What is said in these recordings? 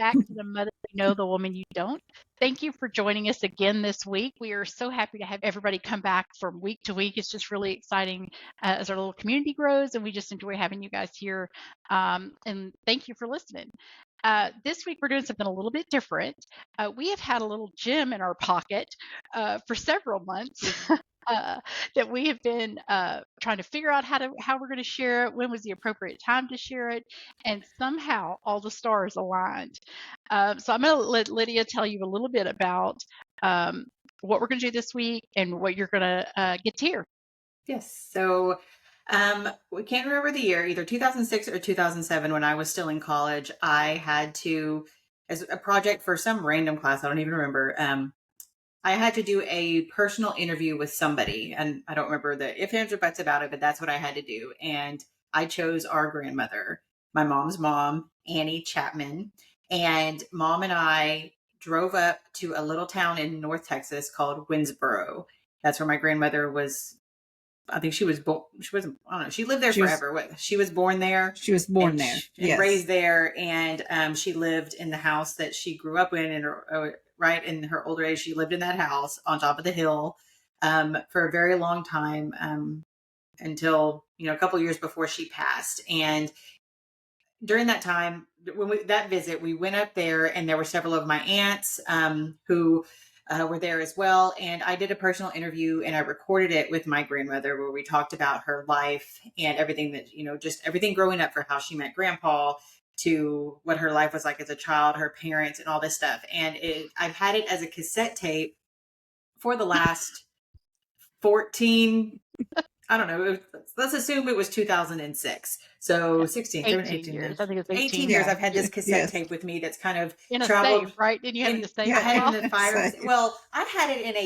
back to the Mother You Know, the Woman You Don't. Thank you for joining us again this week. We are so happy to have everybody come back from week to week. It's just really exciting as our little community grows, and we just enjoy having you guys here. And thank you for listening. This week, we're doing something a little bit different. We have had a little gem in our pocket for several months. That we have been trying to figure out how we're going to share it, when was the appropriate time to share it, and somehow all the stars aligned. So I'm going to let Lydia tell you a little bit about what we're going to do this week and what you're going to get to hear. Yes. So we can't remember the year, either 2006 or 2007, when I was still in college. I had to, as a project for some random class, I don't even remember, I had to do a personal interview with somebody, and I don't remember the ifs, ands, or buts about it, but that's what I had to do. And I chose our grandmother, my mom's mom, Annie Chapman. And Mom and I drove up to a little town in North Texas called Winsboro. That's where my grandmother was. I think she was born. She wasn't. I don't know. She lived there forever. She was born there. She was born there, and raised there, and she lived in the house that she grew up in. And right in her older age, she lived in that house on top of the hill for a very long time, until a couple of years before she passed. And during that time, that visit, we went up there, and there were several of my aunts who were there as well. And I did a personal interview, and I recorded it with my grandmother, where we talked about her life and everything that, just everything growing up, for how she met Grandpa, to what her life was like as a child, her parents, and all this stuff. And I've had it as a cassette tape for the last 14, I don't know, let's assume it was 2006. So 16, 18 years. I think it's 18 years I've had this cassette tape with me that's kind of in a traveled. safe, right? Didn't you have it in a safe? I had it in the fire. Well, I've had it in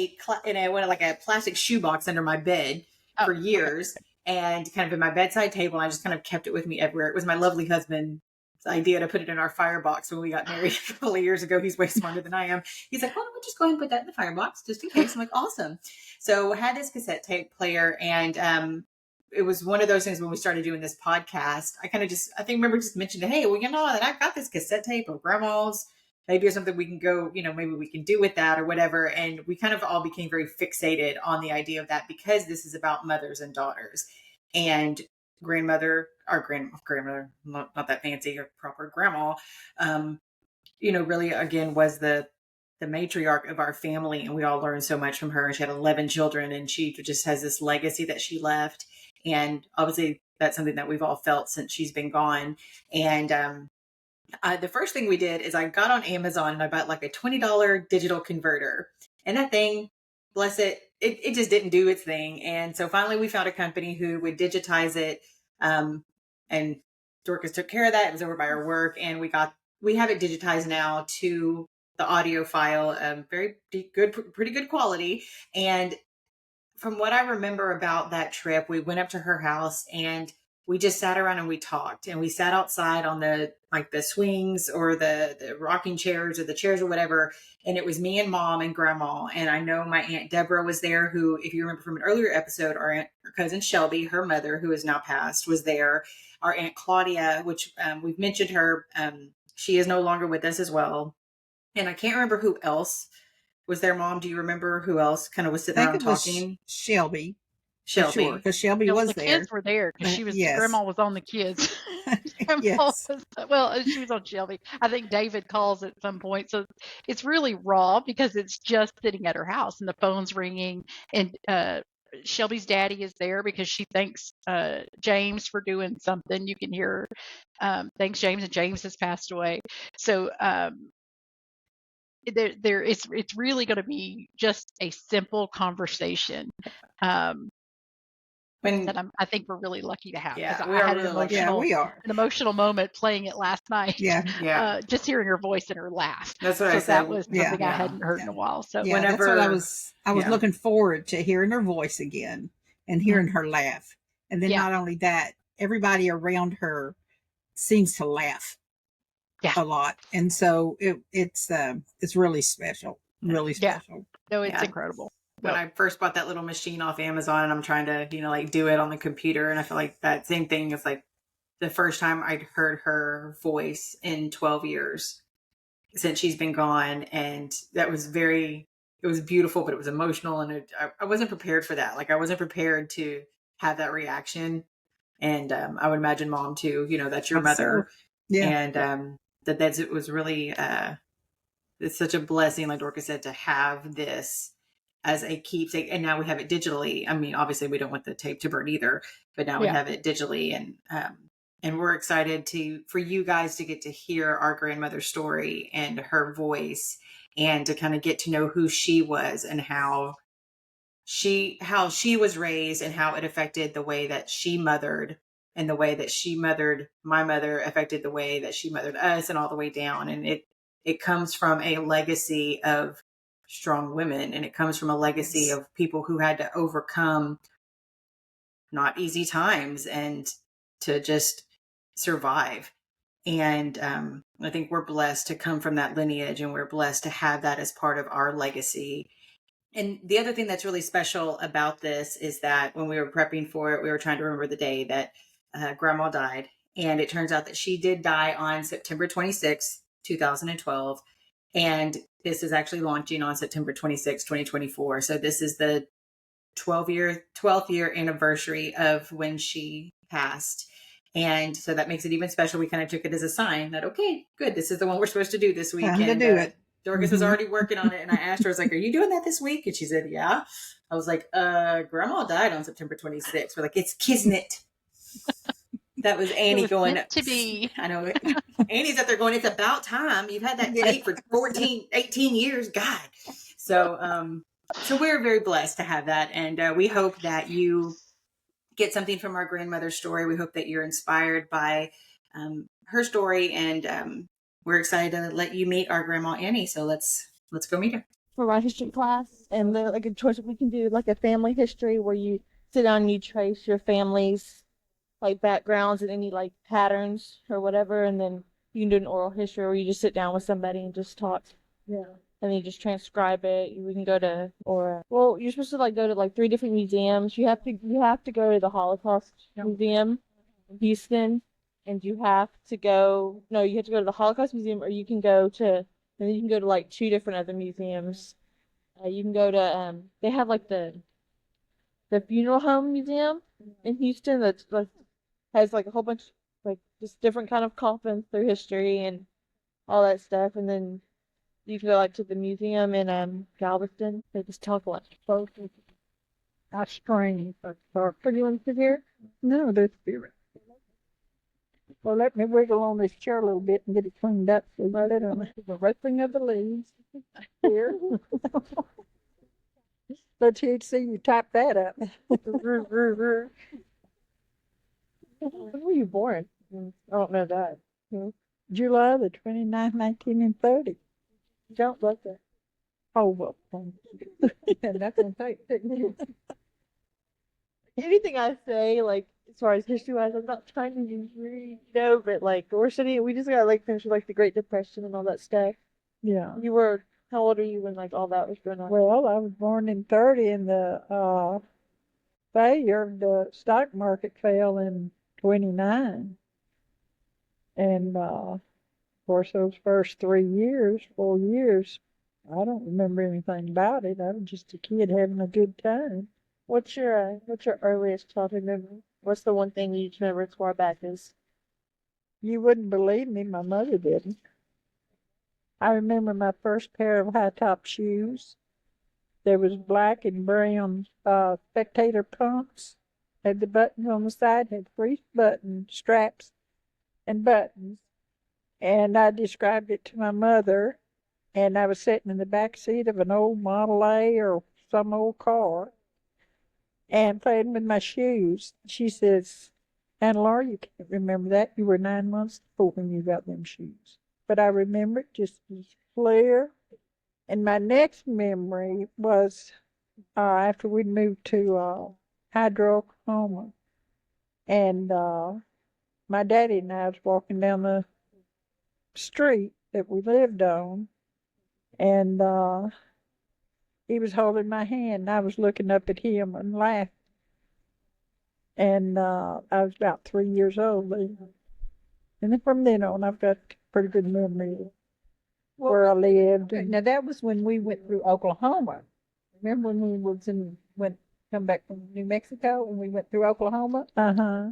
a plastic shoebox under my bed for years, and kind of in my bedside table. And I just kind of kept it with me everywhere. It was my lovely husband's idea to put it in our firebox when we got married a couple of years ago. He's way smarter than I am. He's like, "Why don't we just go ahead and put that in the firebox just in case?" I'm like, "Awesome." So I had this cassette tape player, and it was one of those things when we started doing this podcast. I remember just mentioned, "Hey, well, that I've got this cassette tape of Grandma's. Maybe there's something we can go, maybe we can do with that or whatever." And we kind of all became very fixated on the idea of that, because this is about mothers and daughters. And our grandmother, not that fancy or proper grandma, really, again, was the matriarch of our family, and we all learned so much from her. And she had 11 children, and she just has this legacy that she left. And obviously that's something that we've all felt since she's been gone. And the first thing we did is I got on Amazon and I bought like a $20 digital converter, and that thing, bless it, it just didn't do its thing. And so finally we found a company who would digitize it. And Dorcas took care of that. It was over by our work, and we have it digitized now to the audio file, very good, pretty good quality. And from what I remember about that trip, we went up to her house and we just sat around and we talked, and we sat outside on the swings or the rocking chairs or the chairs or whatever. And it was me and Mom and Grandma. And I know my Aunt Deborah was there, who, if you remember from an earlier episode, our cousin Shelby, her mother, who is now passed, was there. Our Aunt Claudia, which we've mentioned her, she is no longer with us as well. And I can't remember who else was there. Mom, do you remember who else kind of was sitting around talking? Shelby. Sure, because Shelby was the there. The kids were there because Grandma was on the kids. She was on Shelby. I think David calls at some point. So it's really raw because it's just sitting at her house and the phone's ringing, and Shelby's daddy is there because she thanks James for doing something. You can hear thanks James, and James has passed away. So it's really going to be just a simple conversation. That I think we're really lucky to have. Yeah, we had an emotional moment playing it last night. Yeah. Just hearing her voice and her laugh. That's what I said. That was something I hadn't heard in a while. So whenever that's what I was looking forward to hearing her voice again and hearing her laugh. And then not only that, everybody around her seems to laugh a lot. And so it's really special. Really special. No, it's incredible. When I first bought that little machine off Amazon, and I'm trying to, do it on the computer. And I feel like that same thing is like the first time I'd heard her voice in 12 years. since she's been gone. And that was it was beautiful, but it was emotional. And I wasn't prepared for that. Like I wasn't prepared to have that reaction. And I would imagine mom too, that's your mother. Yeah. And it was really, it's such a blessing, like Dorcas said, to have this as a keepsake. And now we have it digitally. I mean, obviously we don't want the tape to burn either, but now we have it digitally. And we're excited for you guys to get to hear our grandmother's story and her voice, and to kind of get to know who she was and how she was raised, and how it affected the way that she mothered, and the way that she mothered my mother affected the way that she mothered us, and all the way down. And it comes from a legacy of strong women, and it comes from a legacy of people who had to overcome not easy times and to just survive. And I think we're blessed to come from that lineage, and we're blessed to have that as part of our legacy. And the other thing that's really special about this is that when we were prepping for it, we were trying to remember the day that Grandma died. And it turns out that she did die on September 26th, 2012. And this is actually launching on September 26th, 2024. So this is the 12th year anniversary of when she passed. And so that makes it even special. We kind of took it as a sign that, okay, good, this is the one we're supposed to do this week. Time to do it. Dorcas was already working on it. And I asked her, I was like, are you doing that this week? And she said, yeah. I was like, Grandma died on September 26th. We're like, it's Kismet. That was Annie going, meant to be. I know. Annie's up there going, it's about time. You've had that tape for 18 years. God. So we're very blessed to have that. And we hope that you get something from our grandmother's story. We hope that you're inspired by her story. And we're excited to let you meet our Grandma Annie. So let's go meet her. For my history class, and like a choice, we can do like a family history where you sit down and you trace your family's like backgrounds and any like patterns or whatever, and then you can do an oral history where you just sit down with somebody and just talk. Yeah. And then you just transcribe it. We can go to, well, you're supposed to like go to like 3 different museums. You have to go to the Holocaust Museum in Houston, and you have to go to the Holocaust Museum, or you can go to like 2 different other museums. You can go to, they have like the funeral home museum in Houston that's like, has like a whole bunch like just different kind of coffins through history and all that stuff. And then you can go like to the museum in Galveston. They just talk a lot. That's strange. Do you want to sit here? No, that's spirit. Well, let me wiggle on this chair a little bit and get it cleaned up. So the rustling of the leaves here. Let you see you type that up. When were you born? I don't know that. July the 29th, 1930. Don't look that. Oh, well, and that's going to take 6 years. Anything I say, like, as far as history-wise, I'm not trying to be rude, but, like, we just got, like, finished with, like, the Great Depression and all that stuff. Yeah. How old are you when, like, all that was going on? Well, I was born in 30, and the failure of the stock market fell in 29. And, of course, those first 4 years, I don't remember anything about it. I was just a kid having a good time. What's your earliest childhood memory? What's the one thing you remember as far back as? You wouldn't believe me, my mother didn't. I remember my first pair of high-top shoes. There was black and brown spectator pumps. Had the buttons on the side, had 3 button straps and buttons. And I described it to my mother, and I was sitting in the back seat of an old Model A or some old car and playing with my shoes. She says, Aunt Laura, you can't remember that. You were 9 months old when you got them shoes. But I remember it just as clear. And my next memory was after we'd moved to Hydro, Oklahoma. And my daddy and I was walking down the street that we lived on. And he was holding my hand, and I was looking up at him and laughing. And I was about 3 years old then. And then from then on, I've got pretty good memory. where I lived. Okay. Now that was when we went through Oklahoma. Remember when we come back from New Mexico and we went through Oklahoma? Uh-huh.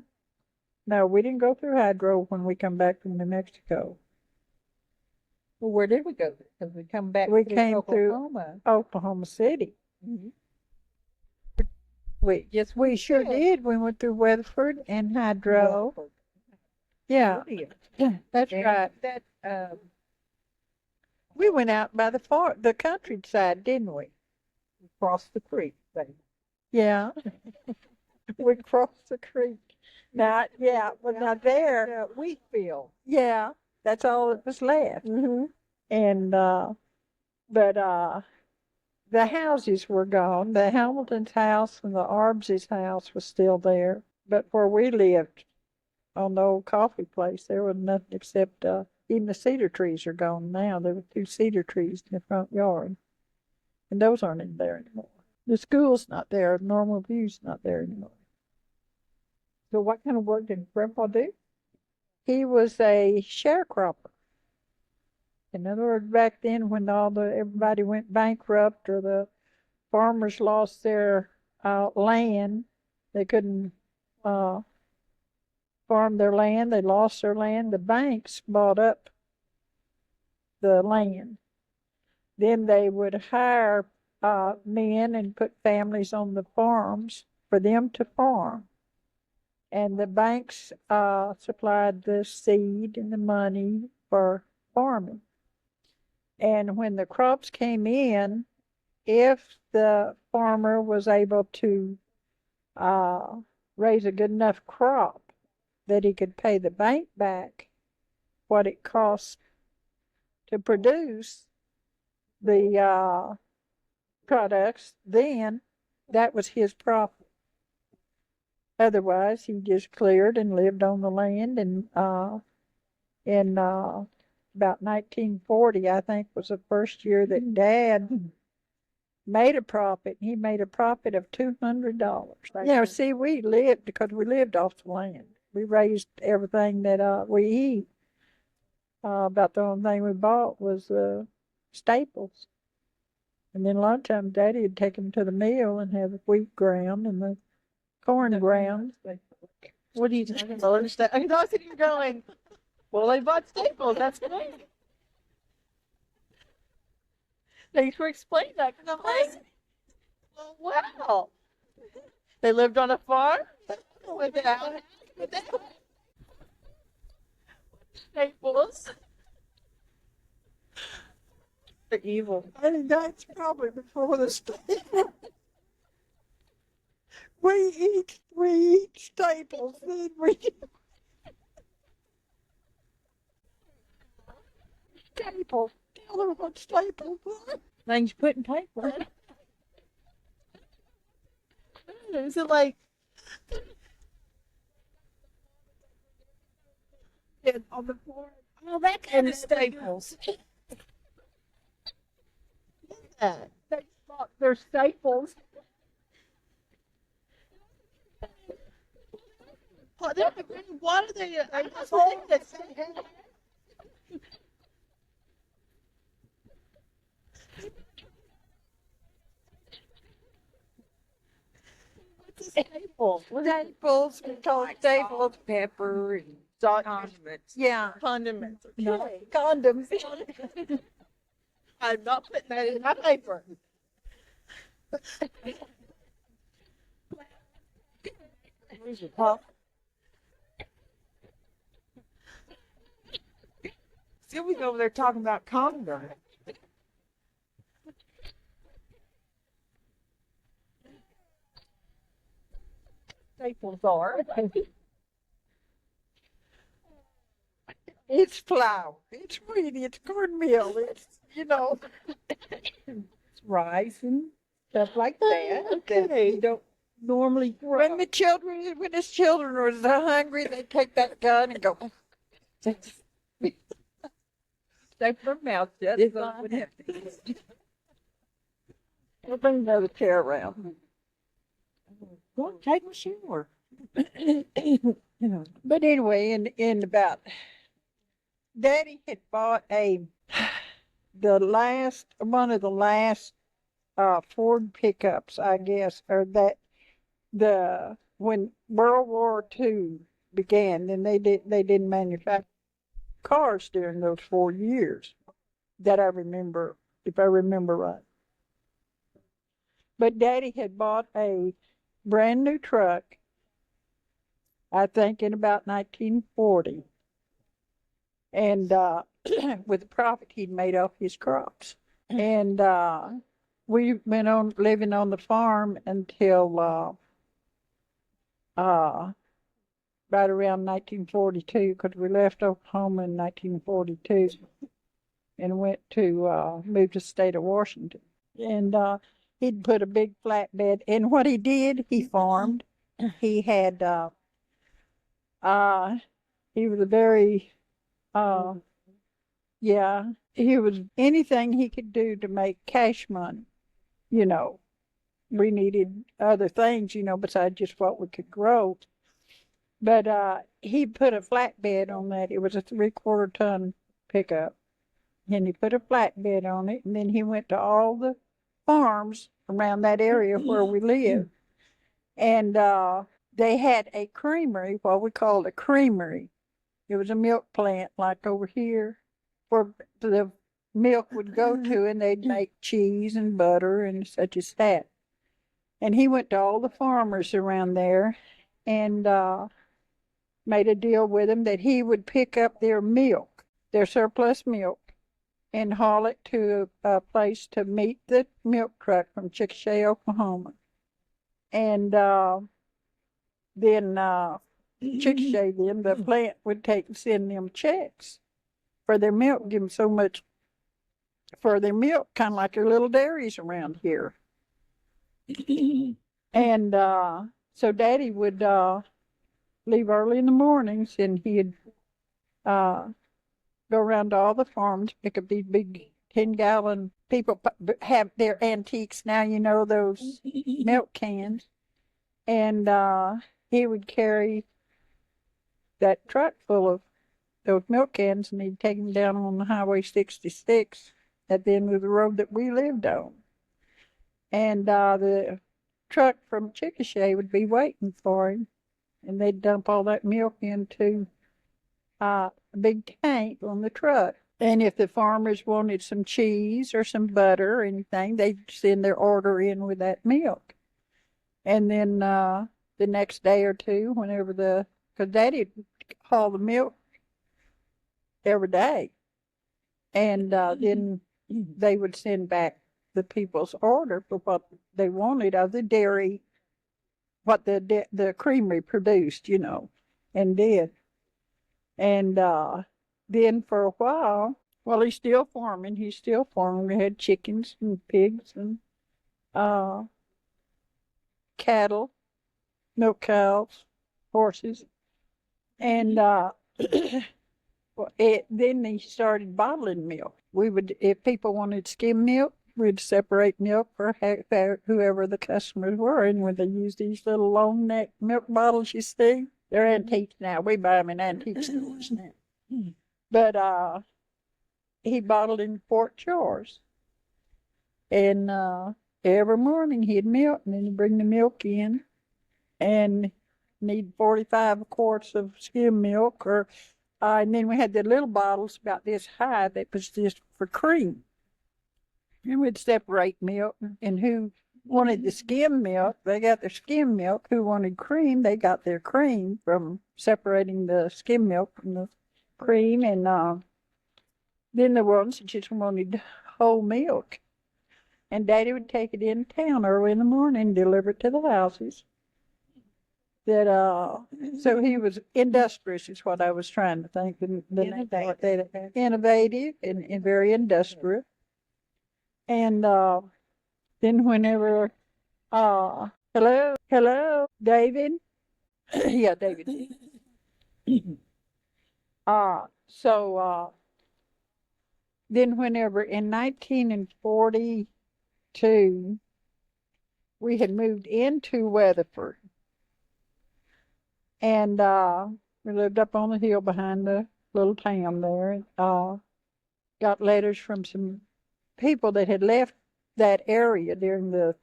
No, we didn't go through Hydro when we come back from New Mexico. Well, where did we go? Because we come back We through came Oklahoma. through Oklahoma City. Mm-hmm. We sure did. We went through Weatherford and Hydro. Yeah, that's right. We went out by the countryside, didn't we? Across the creek, baby. Yeah, we crossed the creek. Now, now there, wheat field. yeah, that's all that was left. Mm-hmm. And but the houses were gone. The Hamilton's house and the Arbs's house was still there. But where we lived, on the old coffee place, there was nothing except even the cedar trees are gone now. There were 2 cedar trees in the front yard, and those aren't in there anymore. The school's not there. Normal View's not there anymore. So what kind of work did Grandpa do? He was a sharecropper. In other words, back then when everybody went bankrupt or the farmers lost their land, they couldn't farm their land, they lost their land, the banks bought up the land. Then they would hire men and put families on the farms for them to farm. And the banks supplied the seed and the money for farming. And when the crops came in, if the farmer was able to raise a good enough crop that he could pay the bank back what it cost to produce the products, then that was his profit. Otherwise, he just cleared and lived on the land. And in about 1940, I think, was the first year that Dad made a profit. He made a profit of $200. Yeah, see, we lived off the land. We raised everything that we eat. About the only thing we bought was staples. And then a lot of times Daddy would take them to the mill and have the wheat ground and the corn ground. What are you talking about? I know what you're going. Well, they bought staples. That's great. Thanks for explaining that. Because I'm like, oh, wow. They lived on a farm without staples. They're evil. I think that's probably before the staples. We eat staples, then we staples. Tell them what staples are. Things you put in paper. Is it like On the floor. Oh, that kind of staples. Yeah, they bought their staples. what are they? I just Oh, that. Staples. Staples. We call it staples. Pepper and condiments. Yeah. Condiments. Okay. No, condoms. I'm not putting that in my paper. Where's your pop? Sylvia's over there talking about condoms. Staples are. It's flour. It's wheat. It's cornmeal. It's, It's rice and stuff like that. Okay. That you don't normally grow. when his children were so hungry, they'd take that gun and go. Staple their mouth shut. It's So fine. it wouldn't have to. We'll bring another chair around. Go and take a shower. But anyway, in about, Daddy had bought one of the last Ford pickups, I guess, or that when World War II began, then they didn't manufacture cars during those 4 years that I remember, if I remember right. But Daddy had bought a brand new truck, I think in about 1940, and with the profit he'd made off his crops. And we went on living on the farm until right around 1942, because we left Oklahoma in 1942 and went to move to the state of Washington. And he'd put a big flatbed. And what he did, he farmed. He had, he was a very, he was anything he could do to make cash money. You know, we needed other things, besides just what we could grow. But he put a flatbed on that. It was a 3/4 ton pickup. And he put a flatbed on it, and then he went to all the farms around that area where we lived. And they had a creamery, what we called a creamery. It was a milk plant like over here where the milk would go to, and they'd make cheese and butter and such as that. And he went to all the farmers around there and made a deal with them that he would pick up their milk, their surplus milk, and haul it to a place to meet the milk truck from Chickasha, Oklahoma. And then Chickasha, then the plant would send them checks for their milk, give them so much for their milk, kind of like their little dairies around here. And so Daddy would leave early in the mornings, and he'd go around to all the farms, pick up these big 10-gallon, people have their antiques now, those milk cans. And he would carry that truck full of those milk cans, and he'd take them down on the Highway 66 at the end of the road that we lived on. And the truck from Chickasha would be waiting for him, and they'd dump all that milk into a big tank on the truck. And if the farmers wanted some cheese or some butter or anything, they'd send their order in with that milk. And then the next day or two, because Daddy'd haul the milk every day. And then they would send back the people's order for what they wanted of the dairy, what the creamery produced, and did. And then for a while he's still farming. We had chickens and pigs and cattle, milk cows, horses. And then he started bottling milk. If people wanted skim milk, we'd separate milk for whoever the customers were. And when they used these little long neck milk bottles, you see, they're antiques now. We buy them in antique stores now. But he bottled in Fort Chores. And every morning he'd milk, and then he'd bring the milk in and need 45 quarts of skim milk. And then we had the little bottles about this high that was just for cream. And we'd separate milk, and who wanted the skim milk, they got their skim milk. Who wanted cream, they got their cream from separating the skim milk from the cream. And then the ones that just wanted whole milk. And Daddy would take it in town early in the morning and deliver it to the houses. So he was industrious, is what I was trying to think. Innovative and very industrious. And then whenever, hello, David? Yeah, David. Then whenever in 1942, we had moved into Weatherford. And we lived up on the hill behind the little town there. got letters from some people that had left that area during the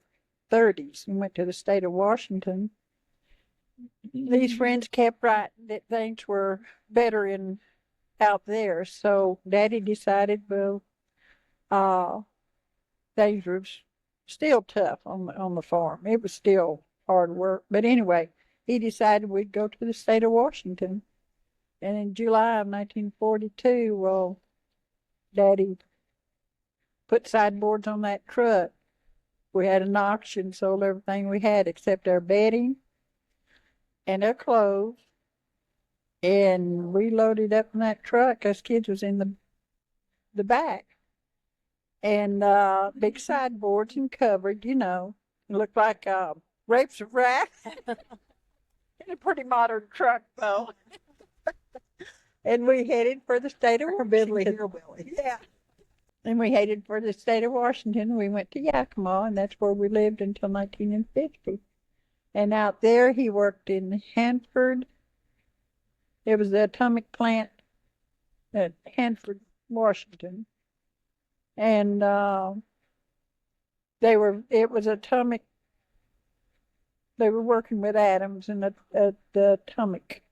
30s and went to the state of Washington. These friends kept writing that things were better out there. So Daddy decided, well, things were still tough on the farm. It was still hard work. But anyway, he decided we'd go to the state of Washington. And in July of 1942, well, Daddy put sideboards on that truck. We had an auction, sold everything we had except our bedding and our clothes. And we loaded up in that truck. Us kids was in the back. And big sideboards and covered, you know. It looked like grapes of wrath. In a pretty modern truck, though. And we headed for the state of Washington. Yeah. And we headed for the state of Washington. We went to Yakima, and that's where we lived until 1950. And out there, he worked in Hanford. It was the atomic plant at Hanford, Washington. And it was atomic. They were working with atoms and the atomic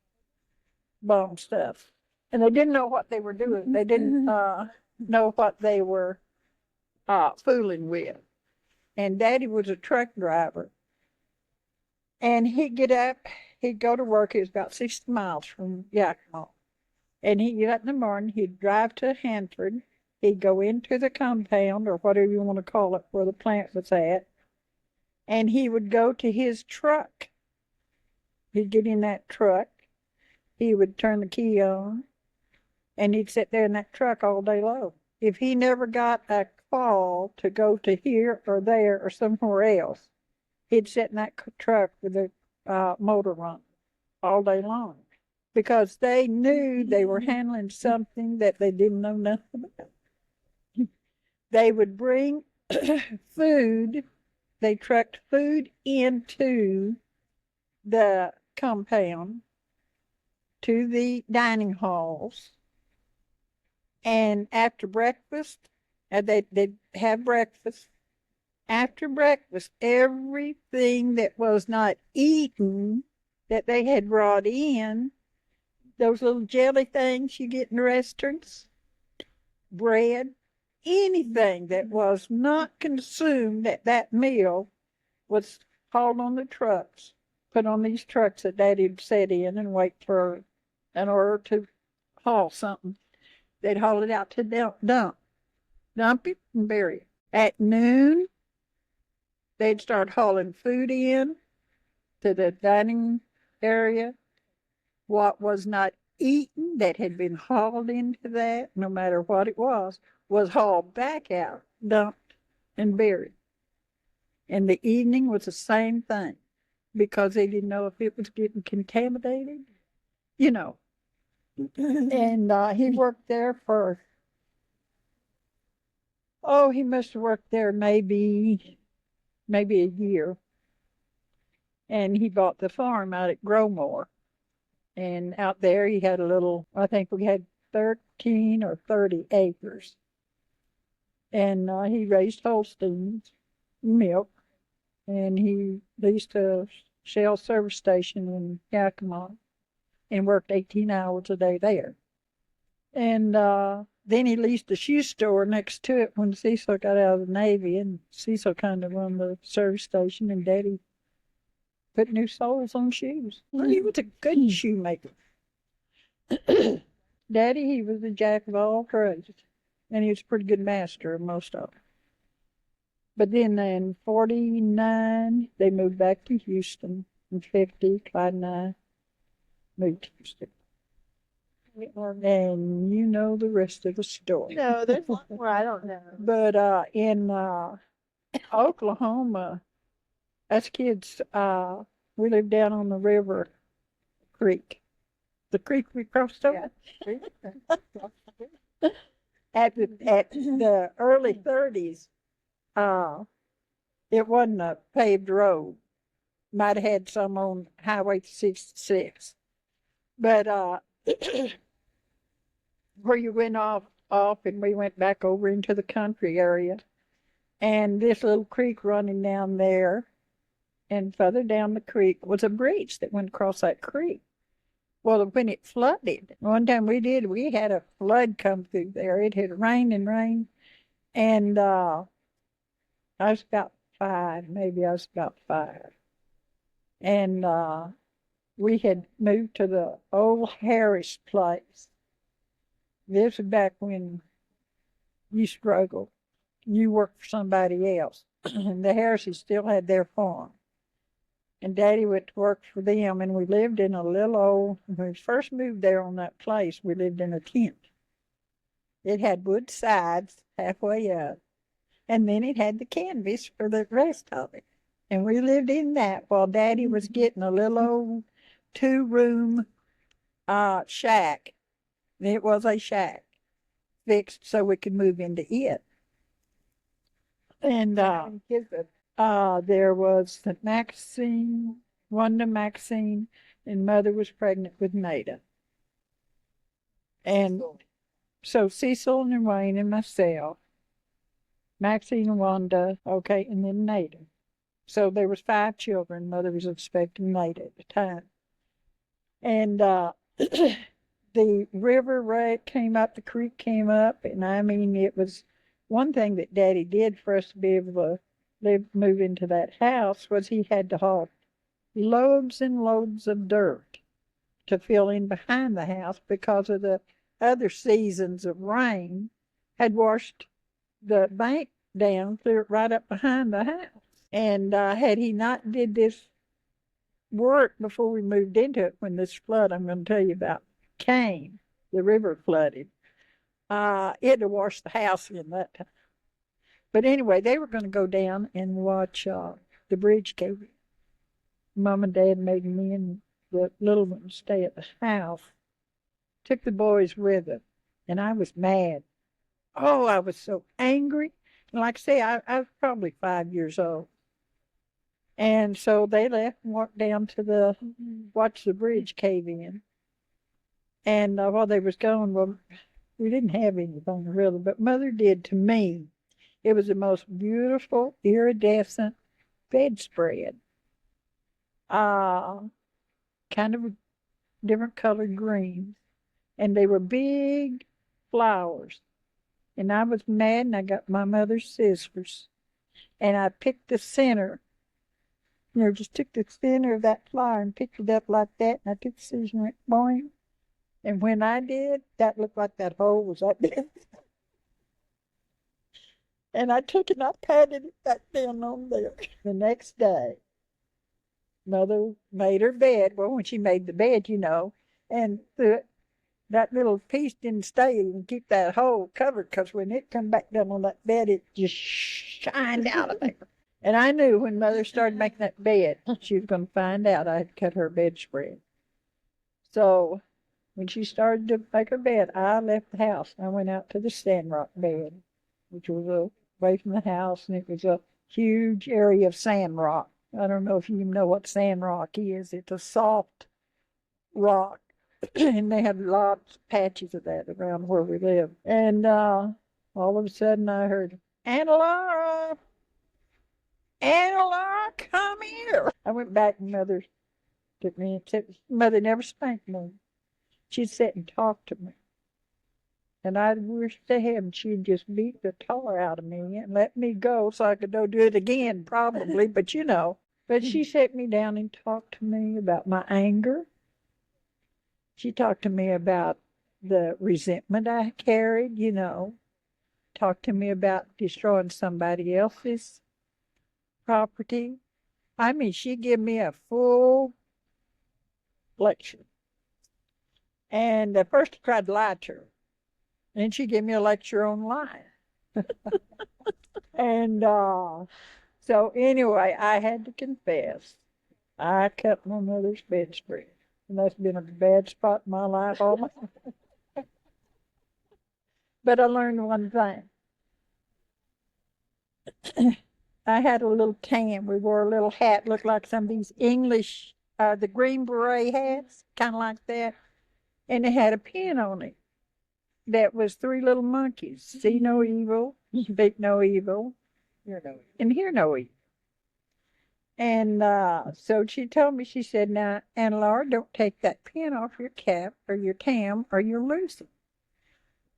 bomb stuff. And they didn't know what they were doing. They didn't know what they were fooling with. And Daddy was a truck driver. And he'd get up, he'd go to work. It was about 60 miles from Yakima. And he'd get up in the morning, he'd drive to Hanford. He'd go into the compound, or whatever you want to call it, where the plant was at. And he would go to his truck. He'd get in that truck. He would turn the key on. And he'd sit there in that truck all day long. If he never got a call to go to here or there or somewhere else, he'd sit in that truck with the motor running all day long. Because they knew they were handling something that they didn't know nothing about. They would bring food. They trucked food into the compound, to the dining halls. And after breakfast, they'd have breakfast. After breakfast, everything that was not eaten that they had brought in, those little jelly things you get in restaurants, bread, anything that was not consumed at that meal was hauled on the trucks, put on these trucks that Daddy'd set in and wait for an order to haul something. They'd haul it out to dump it and bury it. At noon, they'd start hauling food in to the dining area. What was not eaten that had been hauled into that, no matter what it was hauled back out, dumped, and buried. And the evening was the same thing, because they didn't know if it was getting contaminated, you know. And he worked there for, he must have worked there maybe a year. And he bought the farm out at Growmore. And out there he had a little, I think we had 13 or 30 acres. And he raised Holsteins, milk, and he leased a Shell service station in Yakima and worked 18 hours a day there. And then he leased a shoe store next to it when Cecil got out of the Navy, and Cecil kind of run the service station, and Daddy put new soles on shoes. He was a good shoemaker. Daddy, he was a jack of all trades, and he was a pretty good master of most of them. But then in 49, they moved back to Houston. In 50, Clyde and I moved to Houston. And you know the rest of the story. No, there's one more I don't know. But in Oklahoma, us kids, we lived down on the river creek. The creek we crossed over. Yeah. At the early 30s, it wasn't a paved road. Might have had some on Highway 66. But where you went off off and we went back over into the country area. And this little creek running down there, and further down the creek was a bridge that went across that creek. Well, when it flooded, one time we had a flood come through there. It had rained and rained. And I was about 5, maybe I was about 5. And we had moved to the old Harris place. This was back when you struggled. You worked for somebody else. And the Harrises still had their farm. And Daddy went to work for them, and we lived in a little old, when we first moved there on that place, we lived in a tent. It had wood sides halfway up, and then it had the canvas for the rest of it. And we lived in that while Daddy was getting a little old 2-room shack. It was a shack fixed so we could move into it. And there was Maxine, Wanda Maxine, and Mother was pregnant with Nada. And so Cecil and Wayne and myself, Maxine and Wanda, okay, and then Nada. So there was 5 children. Mother was expecting Nada at the time. And the river came up, the creek came up, and I mean, it was one thing that Daddy did for us to be able to move into that house was he had to haul loads and loads of dirt to fill in behind the house because of the other seasons of rain had washed the bank down, clear right up behind the house. And had he not did this work before we moved into it, when this flood I'm going to tell you about came, the river flooded, it had washed the house in that time. But anyway, they were going to go down and watch the bridge cave in. Mom and Dad made me and the little one stay at the house. Took the boys with them, and I was mad. Oh, I was so angry. And like I say, I was probably 5 years old. And so they left and walked down to watch the bridge cave in. And while they was gone, well, we didn't have anything really, but Mother did to me. It was the most beautiful iridescent bedspread. Kind of different colored greens. And they were big flowers. And I was mad, and I got my mother's scissors. And I picked the center. Just took the center of that flower and picked it up like that. And I took the scissors and went boing. And when I did, that looked like that hole was that big. And I took it and I patted it back down on there. The next day, Mother made her bed. Well, when she made the bed, and that little piece didn't stay and keep that hole covered, because when it come back down on that bed, it just shined out of there. And I knew when Mother started making that bed, she was going to find out I had cut her bedspread. So when she started to make her bed, I left the house. I went out to the sandrock bed, which was away from the house, and it was a huge area of sandrock. I don't know if you know what sandrock is. It's a soft rock, and they had lots of patches of that around where we live. And all of a sudden I heard, "Aunt Laura! Aunt Laura, come here!" I went back, and Mother took me and said, Mother never spanked me. She'd sit and talk to me. And I wished to heaven she'd just beat the tar out of me and let me go so I could go do it again, probably, but But she sat me down and talked to me about my anger. She talked to me about the resentment I carried, Talked to me about destroying somebody else's property. I mean, she gave me a full lecture. And at first I tried to lie to her. And she gave me a lecture on lying. And so anyway, I had to confess, I cut my mother's bedspread. And that's been a bad spot in my life all my life. But I learned one thing. I had a little tan. We wore a little hat, looked like some of these English, the green beret hats, kind of like that. And it had a pin on it. that was three little monkeys. See no evil, speak no evil, and hear no evil. And so she told me, she said, now, Anna Laura, don't take that pin off your cap or your tam or you'll lose it.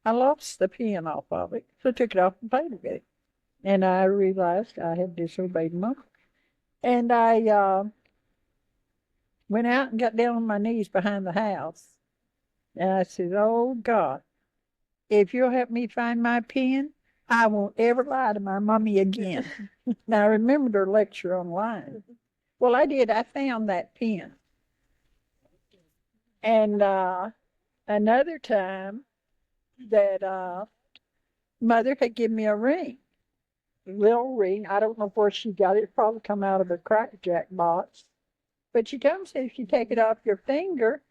I lost the pin off of it, so I took it off and played with it. And I realized I had disobeyed Mom. And I went out and got down on my knees behind the house. And I said, oh, God, if you'll help me find my pin, I won't ever lie to my mommy again. Now, I remembered her lecture on lying. Well, I did. I found that pin. And another time that Mother had given me a ring, a little ring. I don't know where she got it. It probably come out of a Cracker Jack box. But she told me, if you take it off your finger,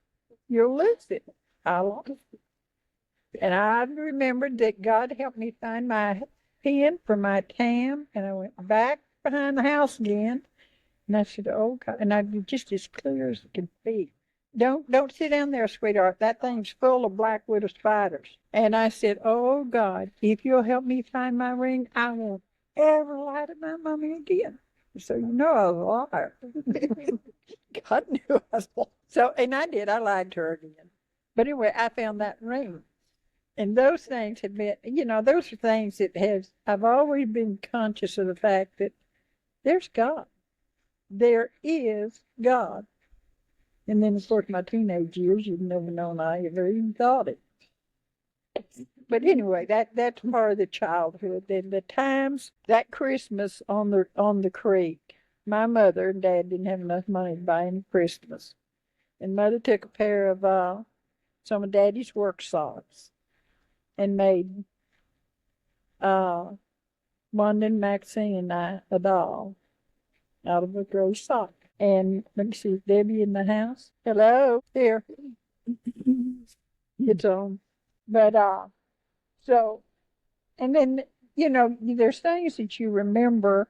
you'll lose it. I lost it. And I remembered that God helped me find my pin for my tam, and I went back behind the house again, and I said, oh, God, and I was just as clear as it could be. Don't sit down there, sweetheart. That thing's full of black widow spiders. And I said, oh, God, if you'll help me find my ring, I won't ever lie to my mommy again. So you know I was a liar. God knew I was a liar. So, and I did. I lied to her again. But anyway, I found that ring. And those things have been, those are things that I've always been conscious of the fact that there's God. There is God. And then, of course, my teenage years, you've never known I ever even thought it. But anyway, that's part of the childhood. And the times, that Christmas on the creek, my mother and Dad didn't have enough money to buy any Christmas. And Mother took a pair of some of Daddy's work socks and made Wanda and Maxine and I a doll out of a gray sock. And let me see, is Debbie in the house? Hello, here. It's on. But so, and then there's things that you remember.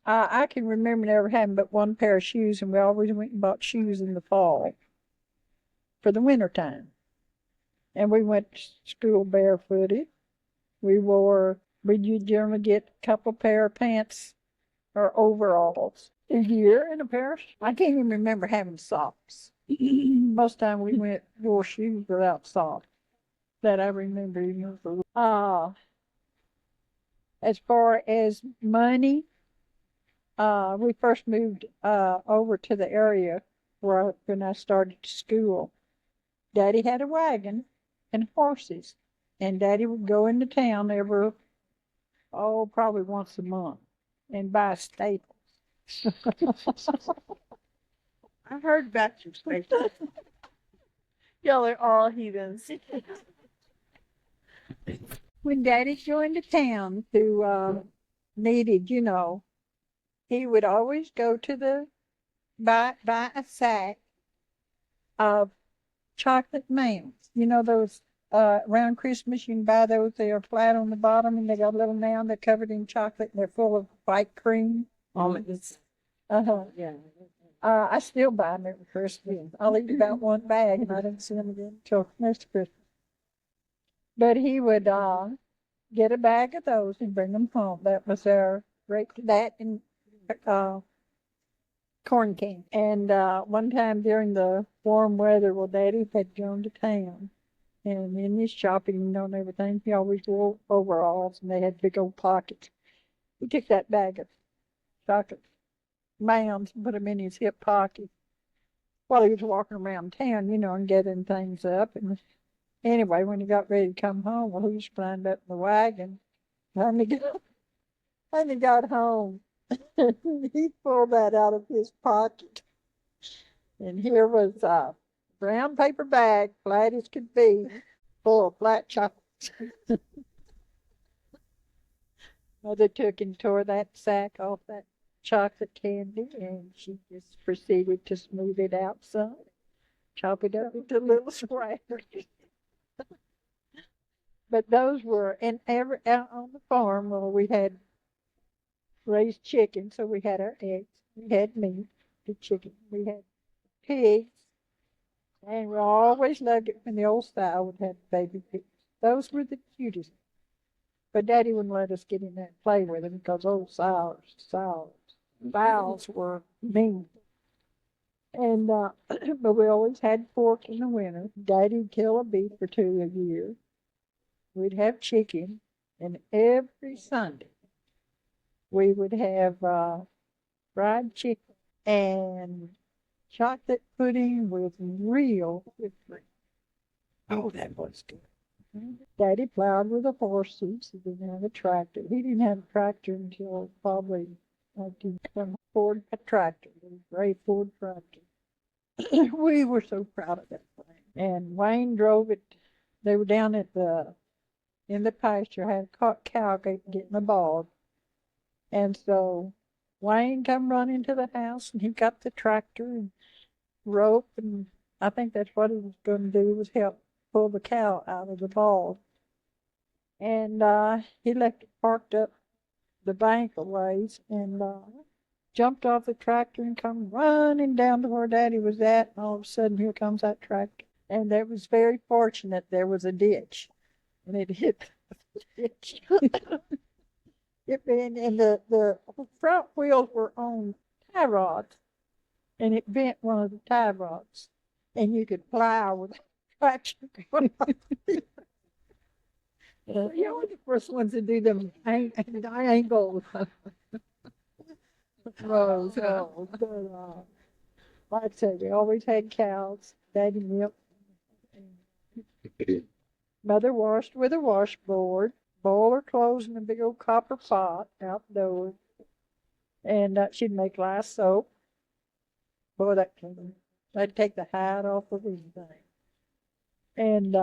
I can remember never having but one pair of shoes, and we always went and bought shoes in the fall for the winter time. And we went to school barefooted. We'd generally get a couple pair of pants or overalls a year and a pair. I can't even remember having socks. Most time we wore shoes without socks. That I remember even. As far as money, we first moved over to the area when I started school. Daddy had a wagon and horses, and Daddy would go into town probably once a month and buy staples. I heard about your staples. Y'all are all heathens. When Daddy joined the town who needed, he would always go to buy a sack of chocolate mounds. Those around Christmas you can buy those. They are flat on the bottom and they got a little mound. They're covered in chocolate and they're full of white cream. Almonds. Yeah. I still buy them every Christmas. I'll eat about one bag and I didn't see them again until next Christmas. But he would get a bag of those and bring them home. That was our that and corn can. And one time during the warm weather, Daddy had gone to town. And in his shopping and everything, he always wore overalls and they had big old pockets. He took that bag of chocolate mounds and put them in his hip pocket while he was walking around town, and gathering things up. And anyway, when he got ready to come home, he just climbed up in the wagon. Finally got home. He pulled that out of his pocket. And here was a brown paper bag, flat as could be, full of flat chocolates. Mother took and tore that sack off that chocolate candy, and she just proceeded to smooth it out some, chop it up into little squares. But those were, and out on the farm where we had raised chicken, so we had our eggs, we had meat, the chicken, we had pigs, and we always loved it when the old style would have baby pigs. Those were the cutest. But Daddy wouldn't let us get in there and play with them because old sows were mean. And but we always had pork in the winter. Daddy'd kill a beef or two a year. We'd have chicken, and every Sunday we would have fried chicken and chocolate pudding with real whipped cream. Oh, that was good. Daddy plowed with the horses. He didn't have a tractor. He didn't have a tractor until probably 1920. Ford tractor, a gray Ford tractor. We were so proud of that thing. And Wayne drove it. They were down in the pasture, had a cow getting a bog. And so Wayne come running to the house, and he got the tractor and rope, and I think that's what he was going to do, was help pull the cow out of the bog. And he left it parked up the bank a ways, and jumped off the tractor and come running down to where Daddy was at, and all of a sudden here comes that tractor. And that was very fortunate there was a ditch, and it hit the ditch. And the front wheels were on tie rods, and it bent one of the tie rods, and you could plow with a tractor. You were the first ones to do them angles. Rows. But like I said, we always had cows. Daddy milked. Mother washed with a washboard. Boil her clothes in a big old copper pot outdoors. And she'd make lye soap. Boy, that'd take the hide off of anything. And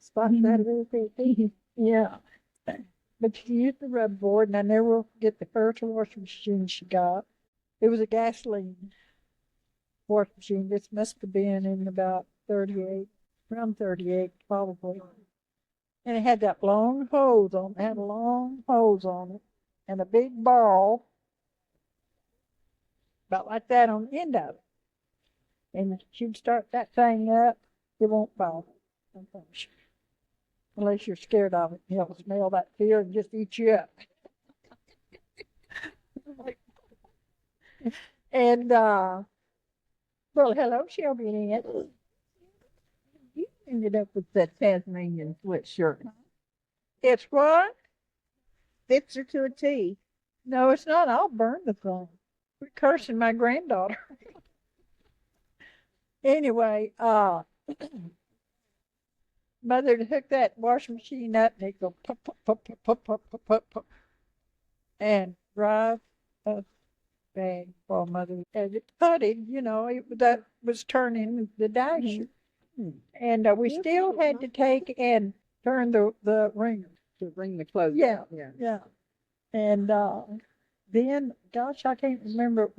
spot that a little bit. Yeah. But she used the rub board, and I never will forget the first washing machine she got. It was a gasoline washing machine. This must have been in about 38, around 38 probably. And it had that long hose on it. It had a long hose on it, and a big ball, about like that on the end of it. And she'd start that thing up, it won't fall. Unless you're scared of it. He'll smell that fear and just eat you up. And, well, hello, Shelby and Aunt. You ended up with that Tasmanian sweatshirt. It's what? Fits her to a T. No, it's not. I'll burn the thing. We're cursing my granddaughter. Anyway, Mother would hook that washing machine up, and it'd go pop, pop, pop, pop, pop, pop, pop, pop, pop, and drive a bag for Mother. As it putted, that was turning the dasher. Mm-hmm. And we still had to take and turn the wringer. To bring the clothes. Yeah. And then, gosh, I can't remember.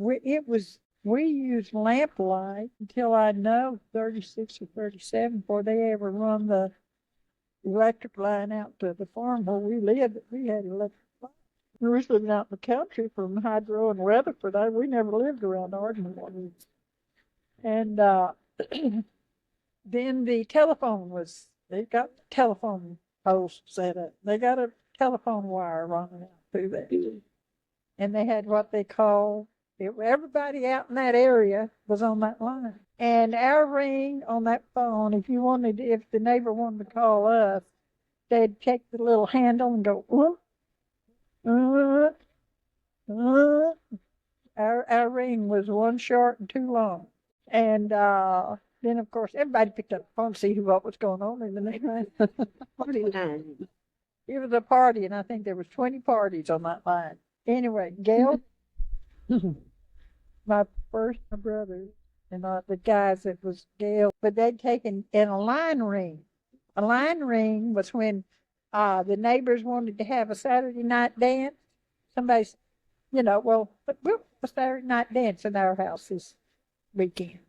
We used lamplight until I know 36 or 37 before they ever run the electric line out to the farm where we lived. We had electric light. We was living out in the country from Hydro and Rutherford. We never lived around Ardmore. And then the telephone they got the telephone post set up. They got a telephone wire running out through there. And they had what they call, everybody out in that area was on that line. And our ring on that phone, if the neighbor wanted to call us, they'd take the little handle and go, Our ring was one short and two long. And then, of course, everybody picked up the phone to see what was going on in the neighborhood. Party line. It was a party, and I think there was 20 parties on that line. Anyway, Gail, my brother, and the guys that was Gail, but they'd taken in a line ring. A line ring was when the neighbors wanted to have a Saturday night dance. Somebody's, we'll have a Saturday night dance in our house this weekend.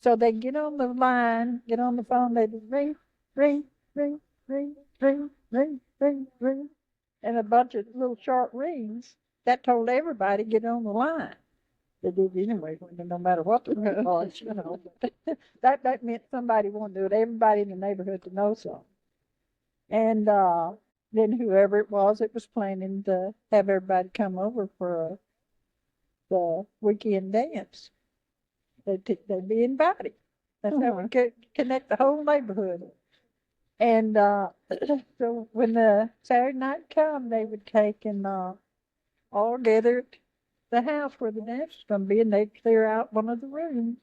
So they get on the line, get on the phone, they ring, ring, ring, ring, ring, ring, ring, ring, and a bunch of little short rings. That told everybody to get on the line. They did anyway, no matter what the ring was, That meant somebody wanted to do it, everybody in the neighborhood to know something. And then whoever it was planning to have everybody come over for the weekend dance, they'd be invited. That's how we could connect the whole neighborhood. And so when the Saturday night come, they would take and all gather at the house where the dance was going to be, and they'd clear out one of the rooms,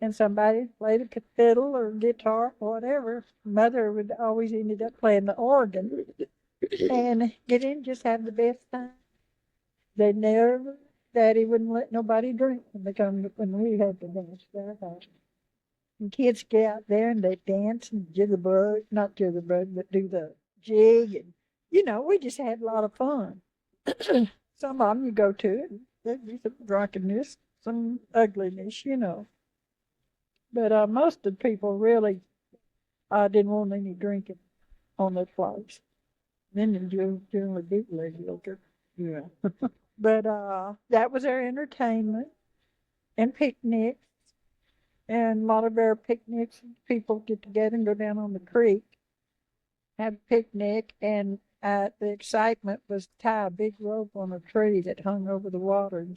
and somebody played a fiddle or guitar or whatever. Mother would always ended up playing the organ, and get in, just have the best time. They never, Daddy wouldn't let nobody drink when we had the dance at our house. And kids get out there and they dance and not jitterbug, but do the jig. And, we just had a lot of fun. Some of them you go to, and there'd be some drunkenness, some ugliness, But most of the people really didn't want any drinking on their place. Then you generally do liquor. Yeah. But that was our entertainment and picnics. And a lot of our picnics, people get together and go down on the creek, have a picnic, and the excitement was to tie a big rope on a tree that hung over the water, and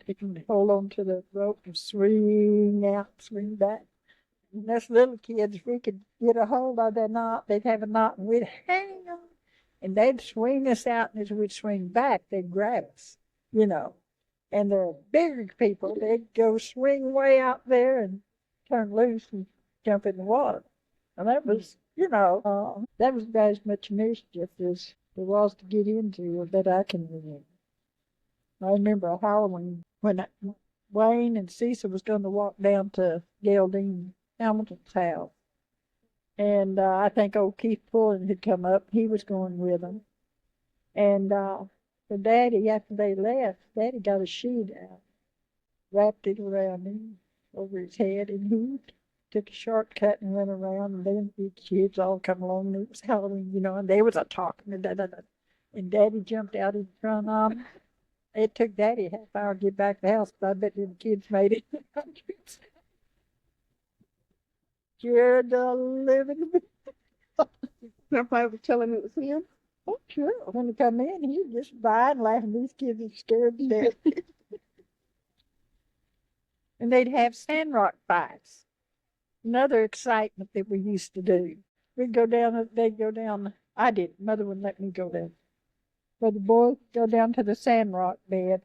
they can hold on to the rope and swing out, swing back. And us little kids, if we could get a hold of that knot, they'd have a knot, and we'd hang on. And they'd swing us out, and as we'd swing back, they'd grab us, And the bigger people, they'd go swing way out there and turn loose and jump in the water. And that was, that was about as much mischief as there was to get into that I can remember. I remember a Halloween when Wayne and Cecil was going to walk down to Geraldine Hamilton's house. And I think old Keith Pullen had come up. He was going with them. And for Daddy, after they left, Daddy got a sheet out, wrapped it around him, over his head, and he took a shortcut and went around, and then the kids all come along, and it was Halloween, and there was a talking, and Daddy jumped out in front of him. It took Daddy a half hour to get back to the house, but I bet the kids made it. Scared the living. Grandpa was telling me it was him. Oh, sure. When he come in, he was just by and laughing. These kids are scared to death. And they'd have sandrock fights. Another excitement that we used to do. They'd go down. I didn't. Mother wouldn't let me go down. But the boys would go down to the sandrock bed.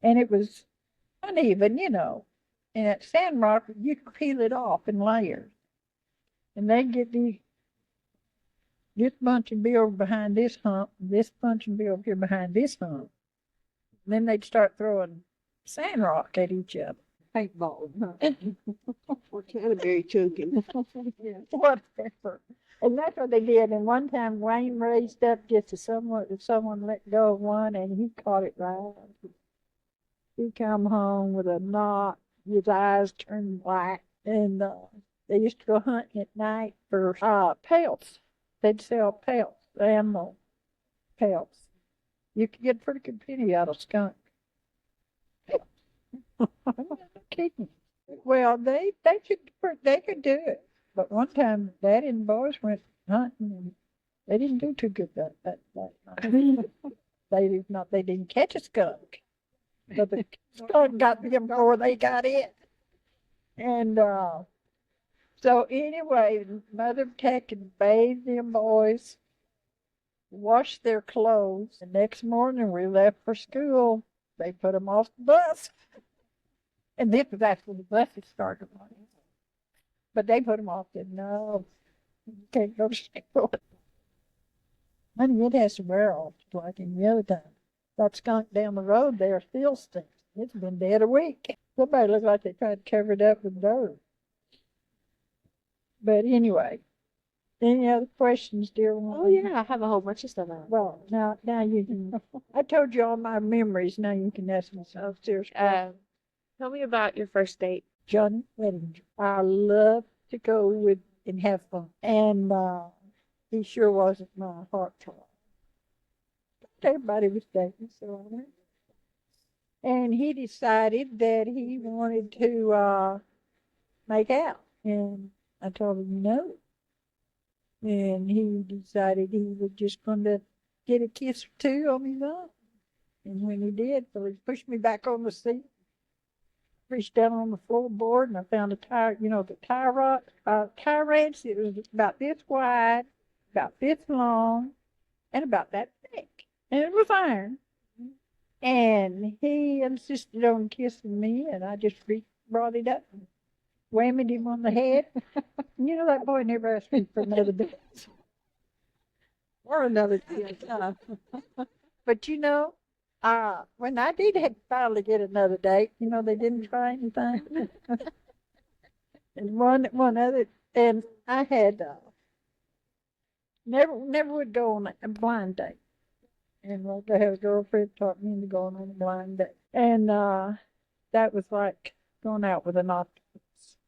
And it was uneven, And that sandrock, you could peel it off in layers. And they'd get this bunch would be over behind this hump, and this bunch would be over here behind this hump. And then they'd start throwing sandrock at each other. Paintball, huh? Or Canterbury choking. Yeah, whatever. And that's what they did. And one time Wayne raised up just as someone let go of one, and he caught it right. He come home with a knot, his eyes turned black, and they used to go hunting at night for pelts. They'd sell pelts, animal pelts. You could get a pretty good penny out of skunk. I'm not kidding. Well, they could do it. But one time, Daddy and the boys went hunting, and they didn't do too good that night. They didn't catch a skunk, but the skunk got them before they got it. And so anyway, Mother Tech and bathed them boys, washed their clothes. The next morning, we left for school. They put them off the bus. And this was after the buses started running. But they put them off. Said, no, you can't go to school. Honey, it has to wear off like any other time. That skunk down the road there still stinks. It's been dead a week. Somebody looked like they tried to cover it up with dirt. But anyway, any other questions, dear one? Oh, yeah, I have a whole bunch of stuff out. Well, now you can. I told you all my memories. Now you can ask me some serious questions. Tell me about your first date. Johnny Whittinger. I love to go with and have fun. And he sure wasn't my heartthrob. Everybody was dating, so I went. And he decided that he wanted to make out. And I told him no. And he decided he was just going to get a kiss or two on his arm. And when he did, so he pushed me back on the seat, reached down on the floorboard, and I found a tire, the tire wrench. It was about this wide, about this long, and about that thick. And it was iron. And he insisted on kissing me, and I just brought it up and whammied him on the head. That boy never asked me for another dance. Or another dance. But when I did finally get another date, they didn't try anything. And one other, and I had never would go on a blind date. And I had a girlfriend taught me into going on a blind date. And that was like going out with an octopus.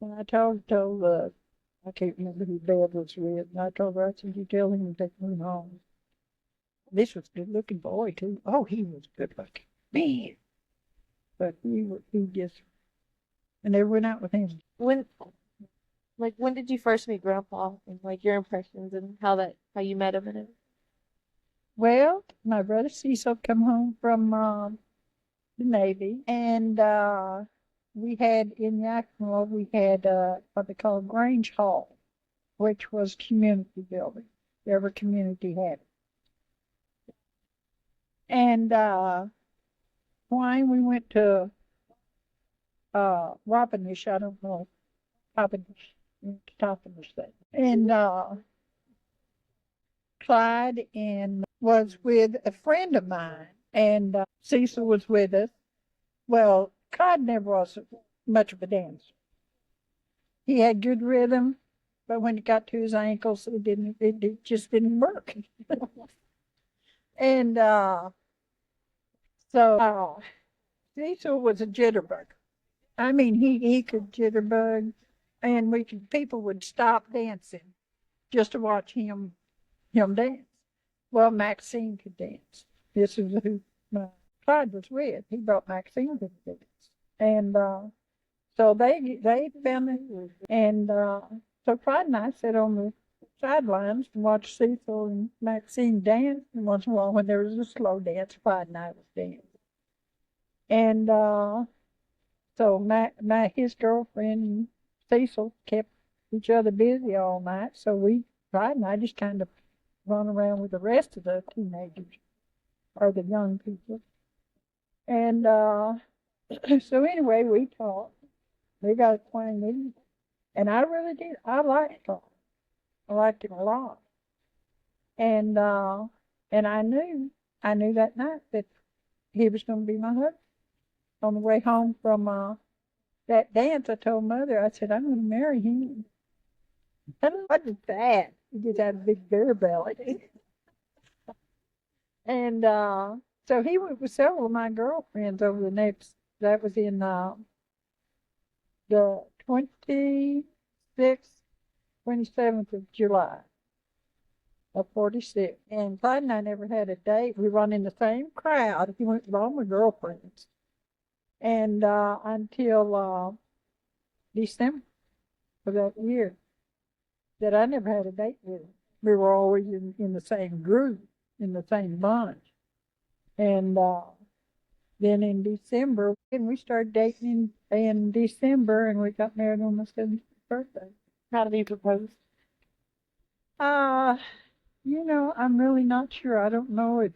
And I told I can't remember who Bev was with, and I told her, I said, you tell him to take me home. This was a good-looking boy, too. Oh, he was good-looking. Man. But he just, I never went out with him. When did you first meet Grandpa, and your impressions and how you met him and everything? Well, my brother Cecil come home from the Navy, and we had in Yakima, we had what they call Grange Hall, which was community building. Every community had it. And when we went to Wappanish, I don't know, Toppenish thing. And Clyde was with a friend of mine, and Cecil was with us. Well, Clyde never was much of a dancer. He had good rhythm, but when it got to his ankles, it just didn't work. And so Cecil was a jitterbug. I mean, he could jitterbug, and people would stop dancing just to watch him dance. Well, Maxine could dance. This is who Clyde was with. He brought Maxine to the dance. And so they found it. And so Clyde and I sat on the sidelines and watched Cecil and Maxine dance. And once in a while, when there was a slow dance, Clyde and I was dancing. And so his girlfriend and Cecil kept each other busy all night. So Clyde and I just kind of run around with the rest of the teenagers or the young people. And so anyway, we talked. We got acquainted. And I really did. I liked him. I liked him a lot. And I knew that night that he was going to be my husband. On the way home from that dance, I told Mother, I said, I'm going to marry him. And it wasn't bad. He just had a big bear belly. And so he went with several of my girlfriends over the next, that was in the 26th, 27th of July of 46. And Clyde and I never had a date. We run in the same crowd. He went with all my girlfriends. And until December of that year, that I never had a date with him. We were always in the same group, in the same bunch. And then in December, and we started dating in December, and we got married on my 70th birthday. How did he propose? I'm really not sure. I don't know I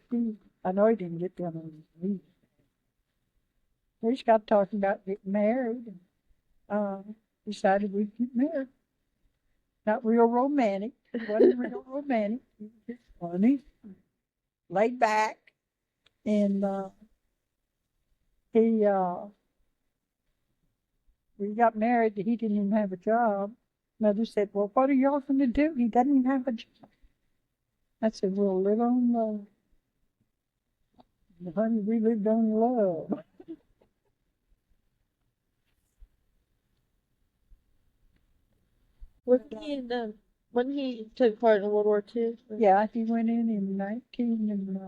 know he didn't get down on his knees. We just got talking about getting married, and decided we'd get married. Not real romantic. It wasn't real romantic. It was just funny, laid back, and we got married. He didn't even have a job. Mother said, "Well, what are y'all going to do? He doesn't even have a job." I said, "We'll live on love." Honey, we lived on love. When he took part in World War II? Yeah, he went in 19 and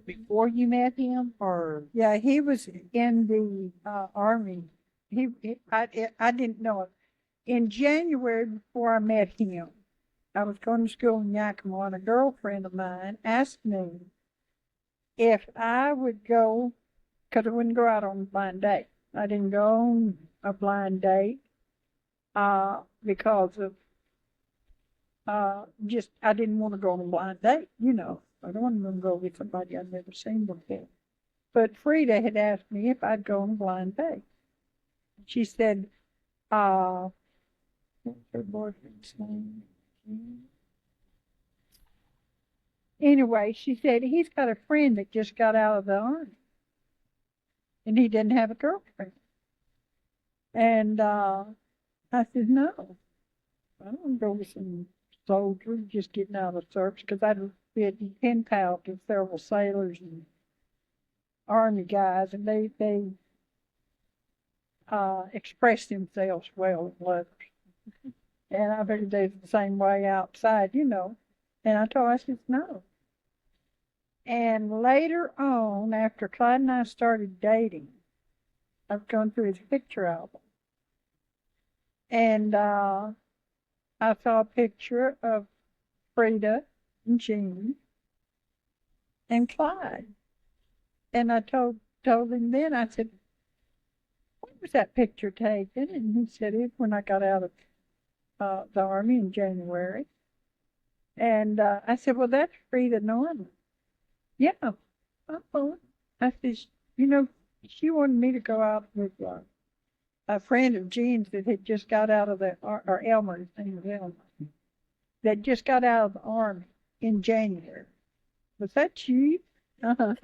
before you met him, or yeah, he was in the Army. I didn't know it. In January, before I met him, I was going to school in Yakima, and a girlfriend of mine asked me if I would go, because I wouldn't go out on a blind date. I didn't go on a blind date because of just I didn't want to go on a blind date, you know. I don't want to go with somebody I'd never seen before. But Frida had asked me if I'd go on a blind date. She said, what's her boyfriend's name? Anyway, she said, he's got a friend that just got out of the army. And he didn't have a girlfriend. And I said, no. I don't go with some soldier just getting out of service, because I'd been pen pal to several sailors and army guys, and they expressed themselves well in letters. And I figured they was the same way outside, you know. And I told her, I said, no. And later on, after Clyde and I started dating, I was going through his picture album. And I saw a picture of Frida and Jean and Clyde. And I told him then, I said, when was that picture taken? And he said, it when I got out of the Army in January. And I said, well, that's Frida Norman. Yeah. Uh-huh. I said, you know, she wanted me to go out with a friend of Jean's that had just got out of the, or Elmer, his name was Elmer, that just got out of the Army in January. Was that cheap? I'd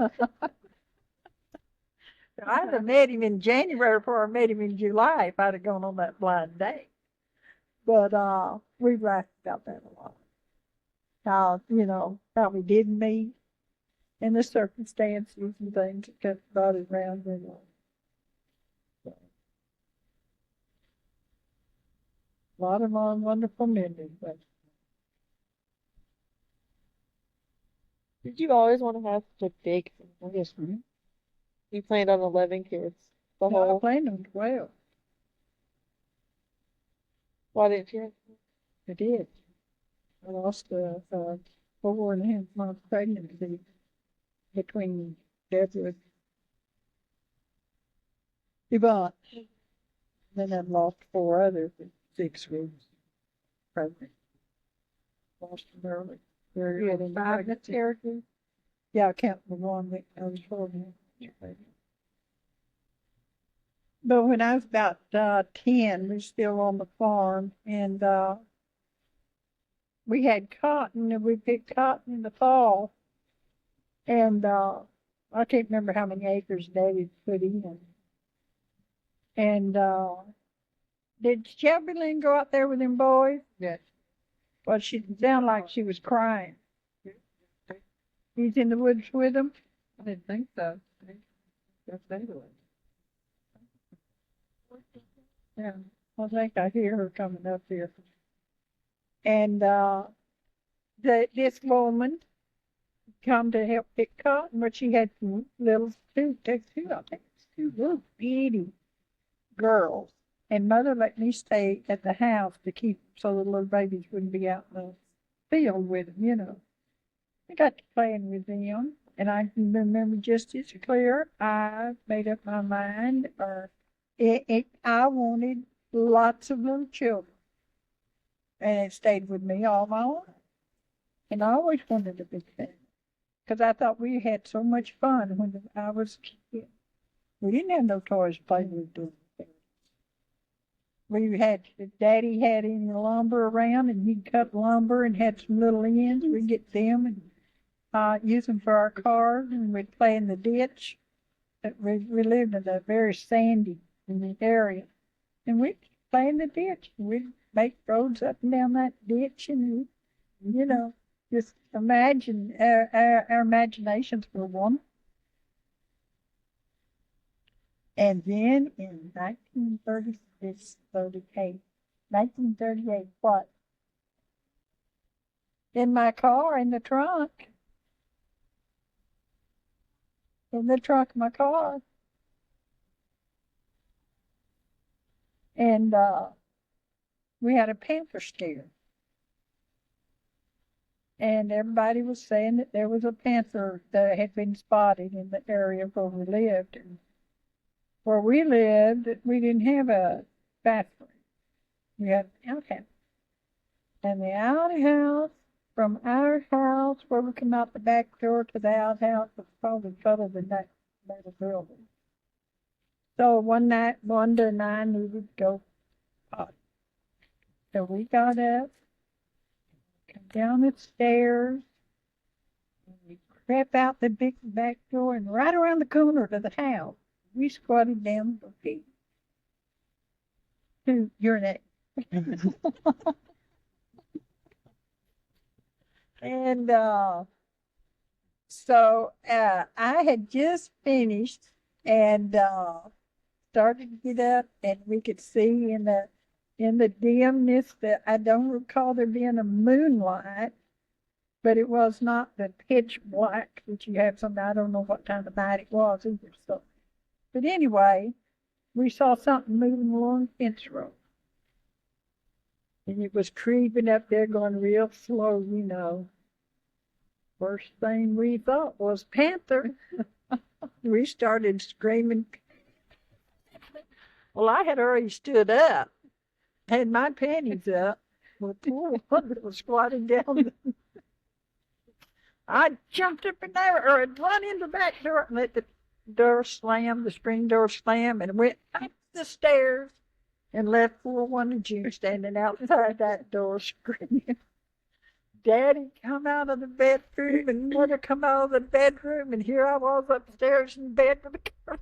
have met him in January before I met him in July if I'd have gone on that blind date. But we laughed about that a lot. How, you know, how we did meet and the circumstances and things that kept brought it around. You know. So, a lot of wonderful memories. But Did you always want to have such a big family? yes, ma'am. You planned on 11 kids. The No, I whole. planned on 12. Why didn't you? I did. I lost a 4.5 month pregnancy between Deborah and Yvonne. Then I lost 4 others at 6 weeks pregnant. Lost them early. Very You early had in 5 pregnancy. miscarriages? Yeah, I counted the one that I was 4.5 months pregnant. But when I was about 10, we were still on the farm, and we had cotton, and we picked cotton in the fall. And I can't remember how many acres David put in. And did Shelby Lynn go out there with them boys? Yes. Well, she didn't sound like she was crying. He's in the woods with them? I didn't think so. That's David. Yeah, I think I hear her coming up here. And this woman come to help pick cotton, but she had two, I think it's 2 little bitty girls. And Mother let me stay at the house to keep so the little babies wouldn't be out in the field with them, you know. I got to playing with them, and I can remember just as clear. I made up my mind, I wanted lots of little children, and it stayed with me all my life. And I always wanted a big family, because I thought we had so much fun when I was a kid. We didn't have no toys to play with during the day. Daddy had any lumber around, and he'd cut lumber and had some little ends. We'd get them and use them for our cars, and we'd play in the ditch. We lived in a very sandy area, and we'd play in the ditch. We'd make roads up and down that ditch, and you know, just imagine our imaginations were wonderful. And then in 1938, what? In my car, in the trunk of my car, And we had a panther scare. And everybody was saying that there was a panther that had been spotted in the area where we lived. And where we lived, we didn't have a bathroom. We had an outhouse. And the outhouse, from our house, where we come out the back door to the outhouse, was probably better than that building. So one night, Wanda and I needed to go potty. So we got up, come down the stairs, and we crept out the big back door, and right around the corner to the house, we squatted down for pee. To urinate. And so I had just finished and started to get up, and we could see in the dimness that I don't recall there being a moonlight, but it was not the pitch black that you have some. I don't know what kind of night it was either. So, but anyway, we saw something moving along the fence row. And it was creeping up there going real slow, you know. First thing we thought was panther. We started screaming. Well, I had already stood up, had my panties up. Well, poor Wanda was squatting down. I jumped up in there or I'd run in the back door and let the door slam, the spring door slam, and went up the stairs. And left poor Wanda June standing outside that door screaming. Daddy come out of the bedroom and Mother come out of the bedroom, and here I was upstairs in bed with the car.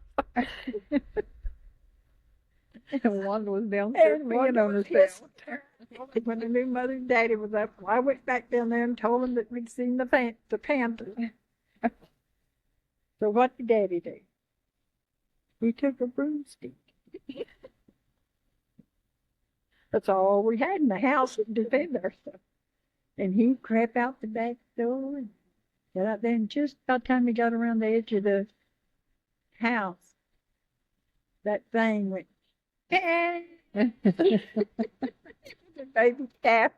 And Wanda was downstairs peeing on herself. When I knew Mother and Daddy was up, I went back down there and told them that we'd seen the panther. So what did Daddy do? He took a broomstick. That's all we had in the house to defend ourselves. And he crept out the back door and got out there, and just about the time he got around the edge of the house, that thing went, the baby calf.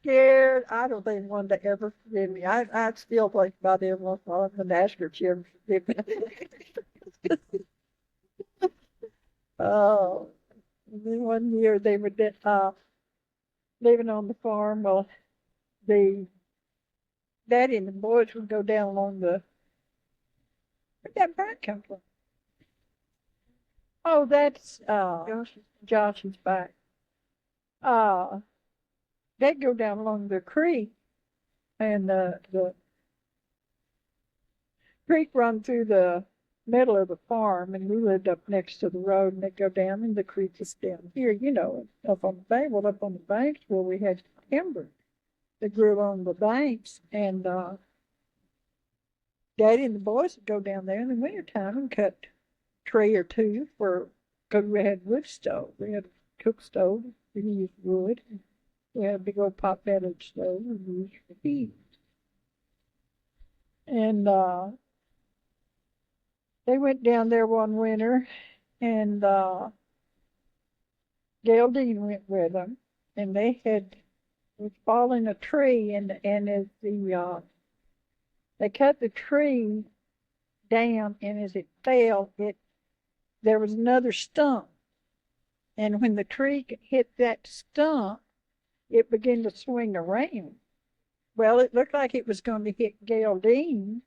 Scared. I don't think Wanda ever forgive me. I still think about it once in a while and ask her if she ever forgive me. Oh, and then one year they were living on the farm. Well, the Daddy and the boys would go down along where'd that bird come from? Oh, that's Josh's back. They'd go down along the creek, and the creek run through the middle of the farm, and we lived up next to the road, and they'd go down, and the creek is down here, you know, up on the bank. Well, up on the banks where we had timber that grew along the banks, and Daddy and the boys would go down there in the wintertime and cut a tree or two because we had wood stove. We had a cook stove. We used wood. We had a big old pot-bellied stove we used for heat. And they went down there one winter, and Gail Dean went with them, and they was falling a tree, and as they cut the tree down, and as it fell, there was another stump, and when the tree hit that stump, it began to swing around. Well, it looked like it was going to hit Gail Dean,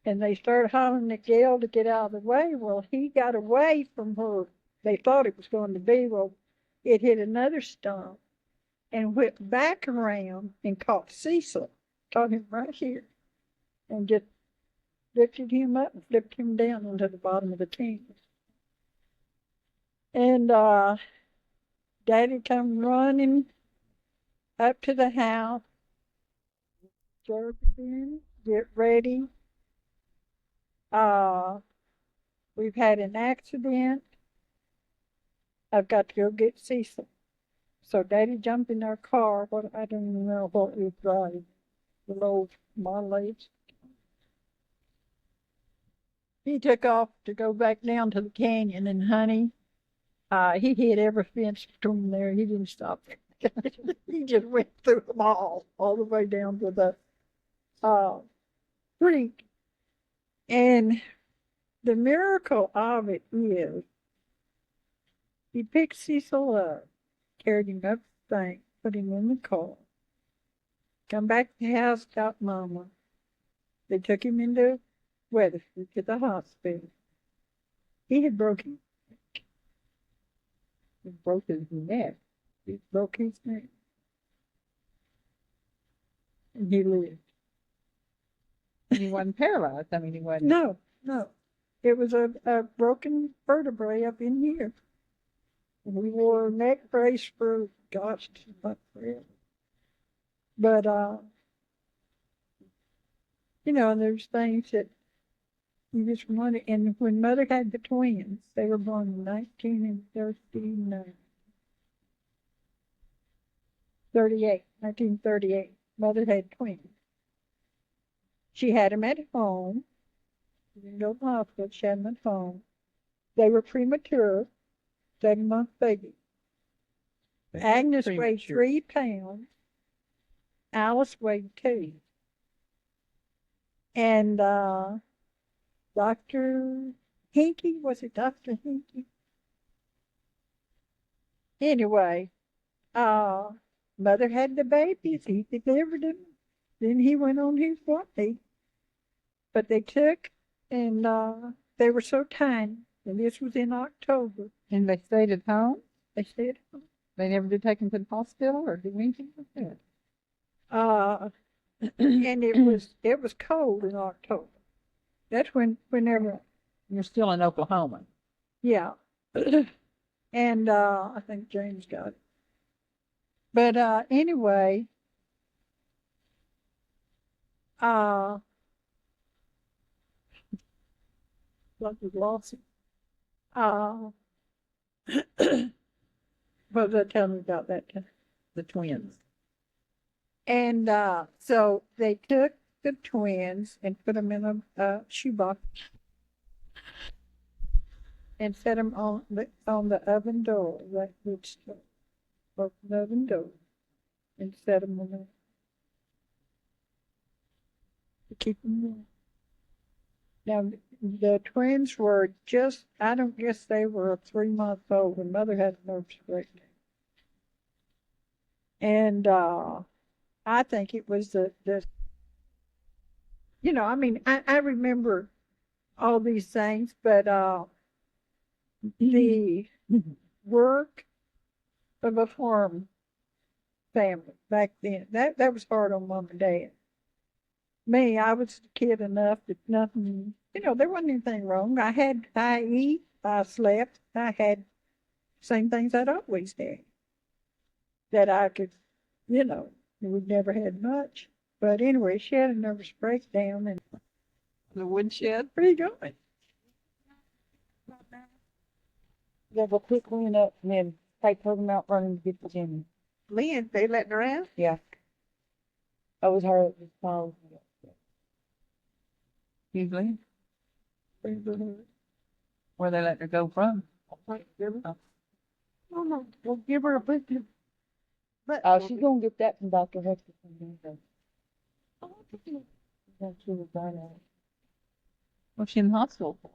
and they started hollering at Gail to get out of the way. Well, he got away from where they thought it was going to be. Well, it hit another stump and whipped back around and caught Cecil, caught him right here, and just lifted him up and flipped him down into the bottom of the canvas. And Daddy come running up to the house, get ready. We've had an accident. I've got to go get Cecil. So Daddy jumped in our car. I don't even know what we was driving. The old Model 8. he took off to go back down to the canyon, and honey, he hit every fence between there. He didn't stop. He just went through them all the way down to the creek. And the miracle of it is, he picked Cecil up, carried him up the bank, put him in the car, come back to the house, got Mama. They took him into Weathersford to the hospital. He had broken. He broke his neck. He broke his neck. And he lived. He wasn't paralyzed. I mean, he wasn't. No. It was a broken vertebrae up in here. And we wore a neck brace for, gosh, not forever. But, you know, and there's things that you just wanted. And when Mother had the twins, they were born in 1938. Mother had twins. She had them at home. She didn't go to the hospital. She had them at home. They were premature, 7-month baby. Agnes weighed 3 pounds. Alice weighed 2. And Dr. Hinky, was it Dr. Hinky? Anyway, Mother had the babies. He delivered them. Then he went on his way. But they took, and they were so tiny. And this was in October. And they stayed at home? They stayed at home. They never did take him to the hospital or do anything like that? And it was cold in October. That's whenever. You're still in Oklahoma. Yeah. And I think James got it. But anyway, like we lost it. What was I telling you about that time? The twins. And so they took the twins and put them in a shoebox and set them on the oven door, that wood stove. Open the oven door and set them on there to keep them warm. Now, the twins were just, I don't guess they were 3 months old when Mother had a nervous breakdown. And I think it was the you know, I mean, I remember all these things, but the work of a farm family back then, that was hard on Mom and Dad. Me, I was a kid enough that nothing, you know, there wasn't anything wrong. I eat, I slept, I had same things I'd always had. That I could, you know, we've never had much. But anyway, she had a nervous breakdown and The woodshed? pretty good. They will pick Lynn up and then take her to Mount Vernon to get the Jimmy. Lynn, they letting her out? Yeah. That was her. It was called. Usually. Where they let her go from? No, we'll give her a book. But Oh, she's gonna get that from Dr. Hector. That she was right out. What's she in the hospital for?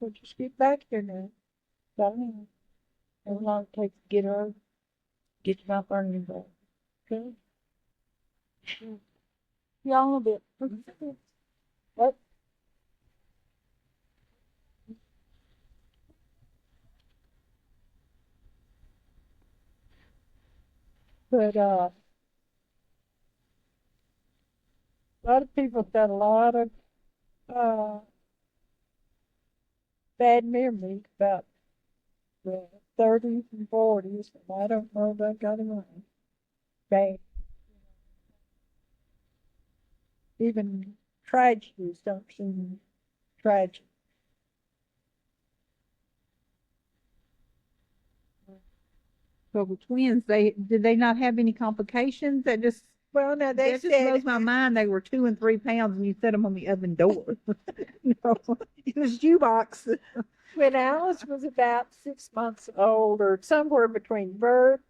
So just get back here now. Got me. How long it takes to get her, get to Mount Vernon back. Okay. Yeah, a little bit. What? But a lot of people got a lot of bad memories about the 30s and 40s, and I don't know if I got it wrong. Bad. Even tragedies don't seem tragic. So the twins, did they not have any complications? That just Well, now they That just said blows my mind. They were 2 and 3 pounds, and you set them on the oven door. no, it was shoebox. When Alice was about 6 months old, or somewhere between birth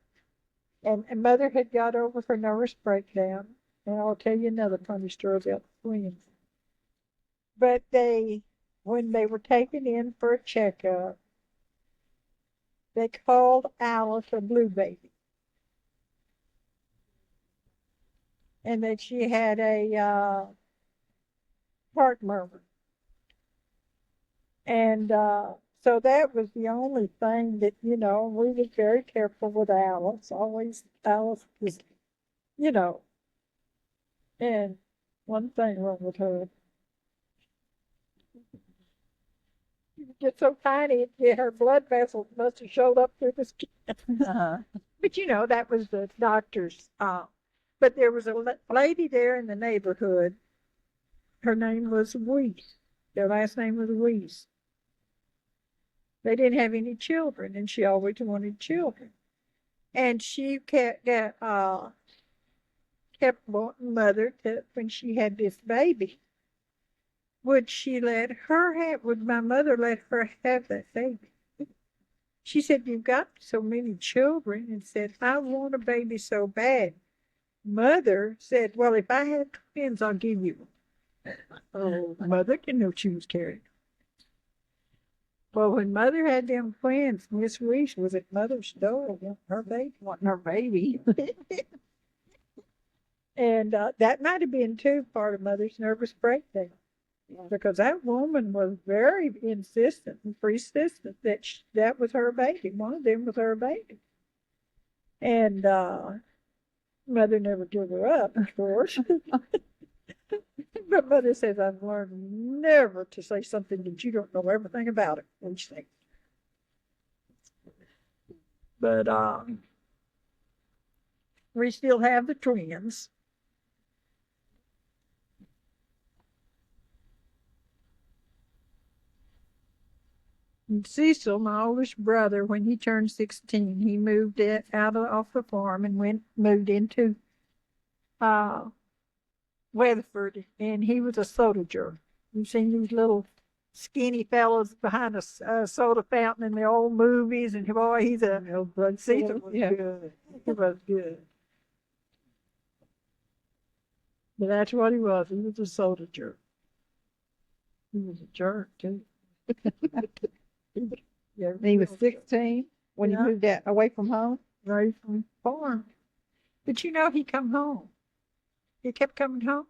and mother had got over her nervous breakdown, and I'll tell you another funny story about the twins. But when they were taken in for a checkup, they called Alice a blue baby. And that she had a heart murmur. And so that was the only thing that, we were very careful with Alice. Always, Alice was, and one thing wrong with her. She was just so tiny, her blood vessels must have showed up through the skin. But, that was the doctor's. But there was a lady there in the neighborhood. Her name was Weiss. Their last name was Weiss. They didn't have any children, and she always wanted children. And she kept wanting mother to, when she had this baby, would my mother let her have that baby? She said, "You've got so many children," and said, "I want a baby so bad." Mother said, "Well, if I have twins, I'll give you one." Oh, mother didn't know she was carrying. Well, when mother had them twins, Miss Weiss was at mother's door wanting her baby. And that might have been, too, part of mother's nervous breakdown. Because that woman was very insistent and persistent that that was her baby. One of them was her baby. And mother never gave her up, of course. But mother says, "I've learned never to say something that you don't know everything about it." But we still have the twins. And Cecil, my oldest brother, when he turned 16, he moved off the farm and moved into Weatherford, and he was a soda jerk. You've seen these little skinny fellows behind a soda fountain in the old movies, and boy, Cecil was good. He was good. But that's what he was. He was a soda jerk. He was a jerk, too. He was 16 when he moved away from home? Away from the farm. But he come home. He kept coming home.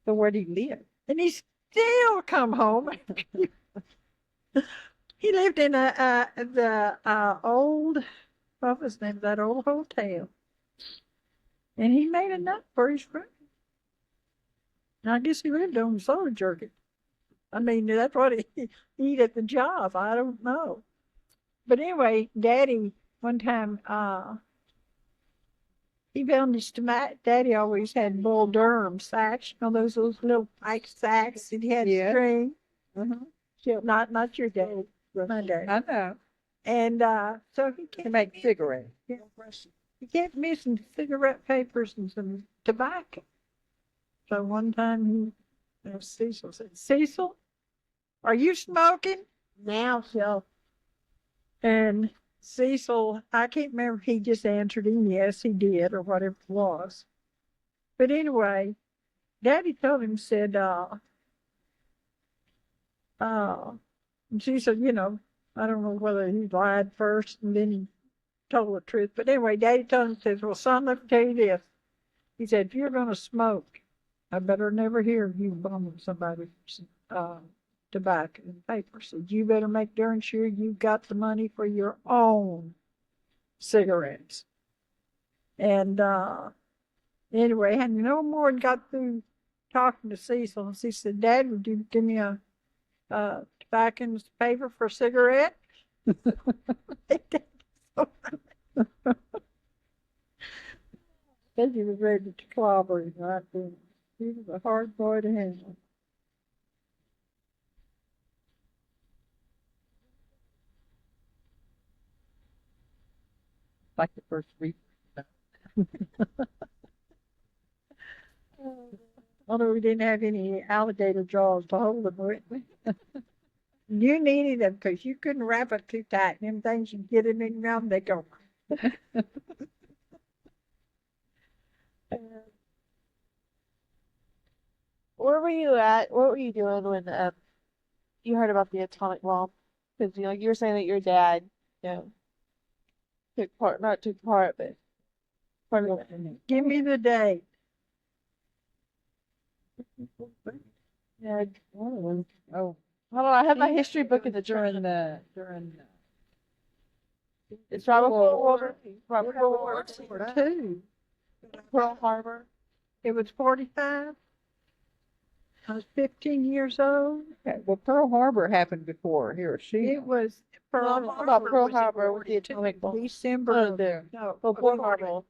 So where did he live? And he still come home. He lived in the old, what was the name of that old hotel? And he made enough for his friend. And I guess he lived on soda jerky. I mean, that's what he eat at the job. I don't know. But anyway, Daddy, one time, he found his tomato. Daddy always had Bull Durham sacks. Those little pike sacks that he had string. Not your dad, my dad. I know. And so he to make cigarettes. He kept missing cigarette papers and some tobacco. So one time Cecil said, "Cecil, are you smoking?" Now, so. And Cecil, I can't remember if he just answered him, yes, he did, or whatever it was. But anyway, Daddy told him, said, Cecil, I don't know whether he lied first and then he told the truth. But anyway, Daddy told him, says, "Well, son, let me tell you this." He said, "If you're going to smoke, I better never hear you bumming somebody's tobacco and paper. So you better make darn sure you've got the money for your own cigarettes." And anyway, and no more got through talking to Cecil. And she said, "Dad, would you give me a tobacco and paper for a cigarette?" Then he was ready to clobber him right then. He was a hard boy to handle. Like the first week. Although we didn't have any alligator jaws to hold them with. You needed them because you couldn't wrap it too tight. Them things, you get them in your mouth, they go. Where were you at? What were you doing when you heard about the atomic bomb? Because like you were saying that your dad, you know, not took part, but part of it. Give me the date. Yeah, Oh, I don't know. I have my history book in the during during. during It's right before World War II. II. Pearl Harbor. It was 45. I was 15 years old. Okay, well, Pearl Harbor happened before Hiroshima. It was No, Pearl I'm talking Harbor. about Pearl was in Harbor with the 42. atomic bomb. December Oh, of there. no, Oh, Pearl 40 Harbor.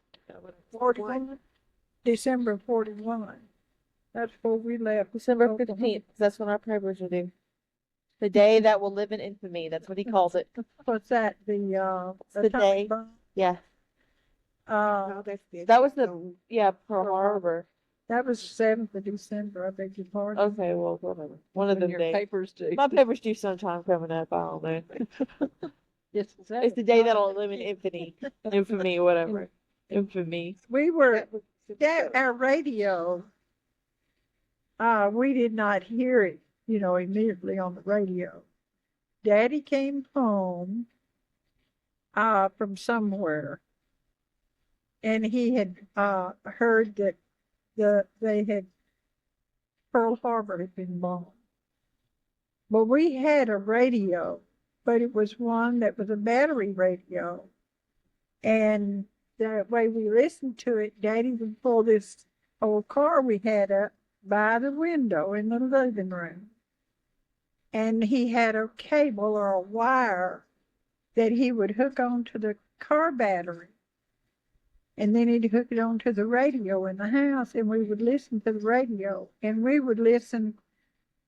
41. December of 41. That's before we left. December Oklahoma. 15th. That's when our papers are due. The day that will live in infamy. That's what he calls it. What's that? The the atomic day. bomb? Yeah. Uh, That was the Pearl Harbor. that was 7th of December. I beg your pardon. Okay, well, whatever. One of When them your days. papers do. My papers due sometime coming up. I don't know. Yes, It's the day that'll live in infamy. Infamy, whatever. Infamy. we were our radio. We did not hear it, immediately on the radio. Daddy came home from somewhere, and he had heard that Pearl Harbor had been bombed. But we had a radio, but it was one that was a battery radio, and the way we listened to it, Daddy would pull this old car we had up by the window in the living room. And he had a cable or a wire that he would hook onto the car battery. And then he'd hook it onto the radio in the house, and we would listen to the radio. And we would listen,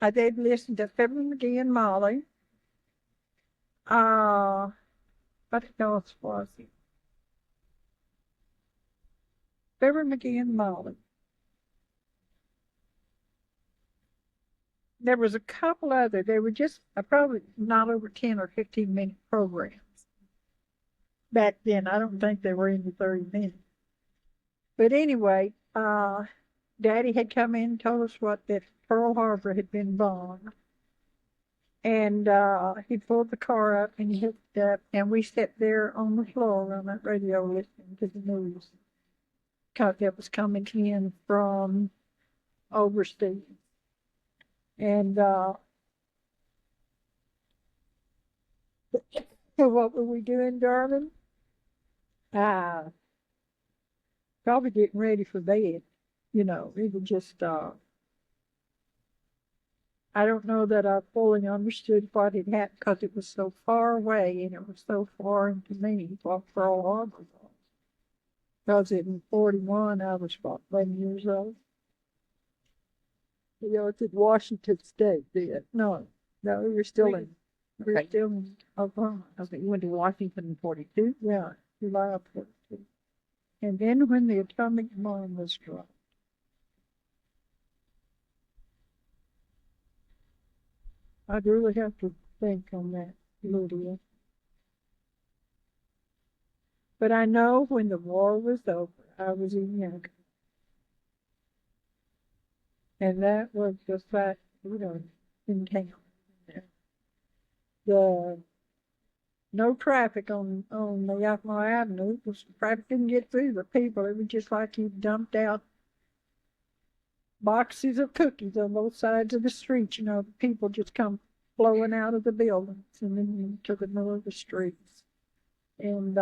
they'd listen to Fibber McGee and Molly. What else was it? Fibber McGee and Molly. There was a couple other. They were just probably not over 10 or 15-minute programs. Back then, I don't think they were in the 30 minutes. But anyway, Daddy had come in and told us that Pearl Harbor had been bombed. And he pulled the car up and he hooked it up, and we sat there on the floor on that radio listening to the news. Because it was coming in from overseas. And what were we doing, darling? Probably getting ready for bed. We were just, I don't know that I fully understood what had happened because it was so far away and it was so foreign to me what Pearl Harbor was. Because in 41, I was about 11 years old. It's in Washington State then. No, we were still in Oklahoma. Okay, you went to Washington in 42? Yeah, July of 42. And then when the atomic bomb was dropped. I'd really have to think on that, Lydia. But I know when the war was over, I was in Yankee. And that was just like, in town. No traffic on the Yakima Avenue. Traffic didn't get through the people. It was just like you dumped out boxes of cookies on both sides of the street. The people just come flowing out of the buildings and then into the middle of the streets. And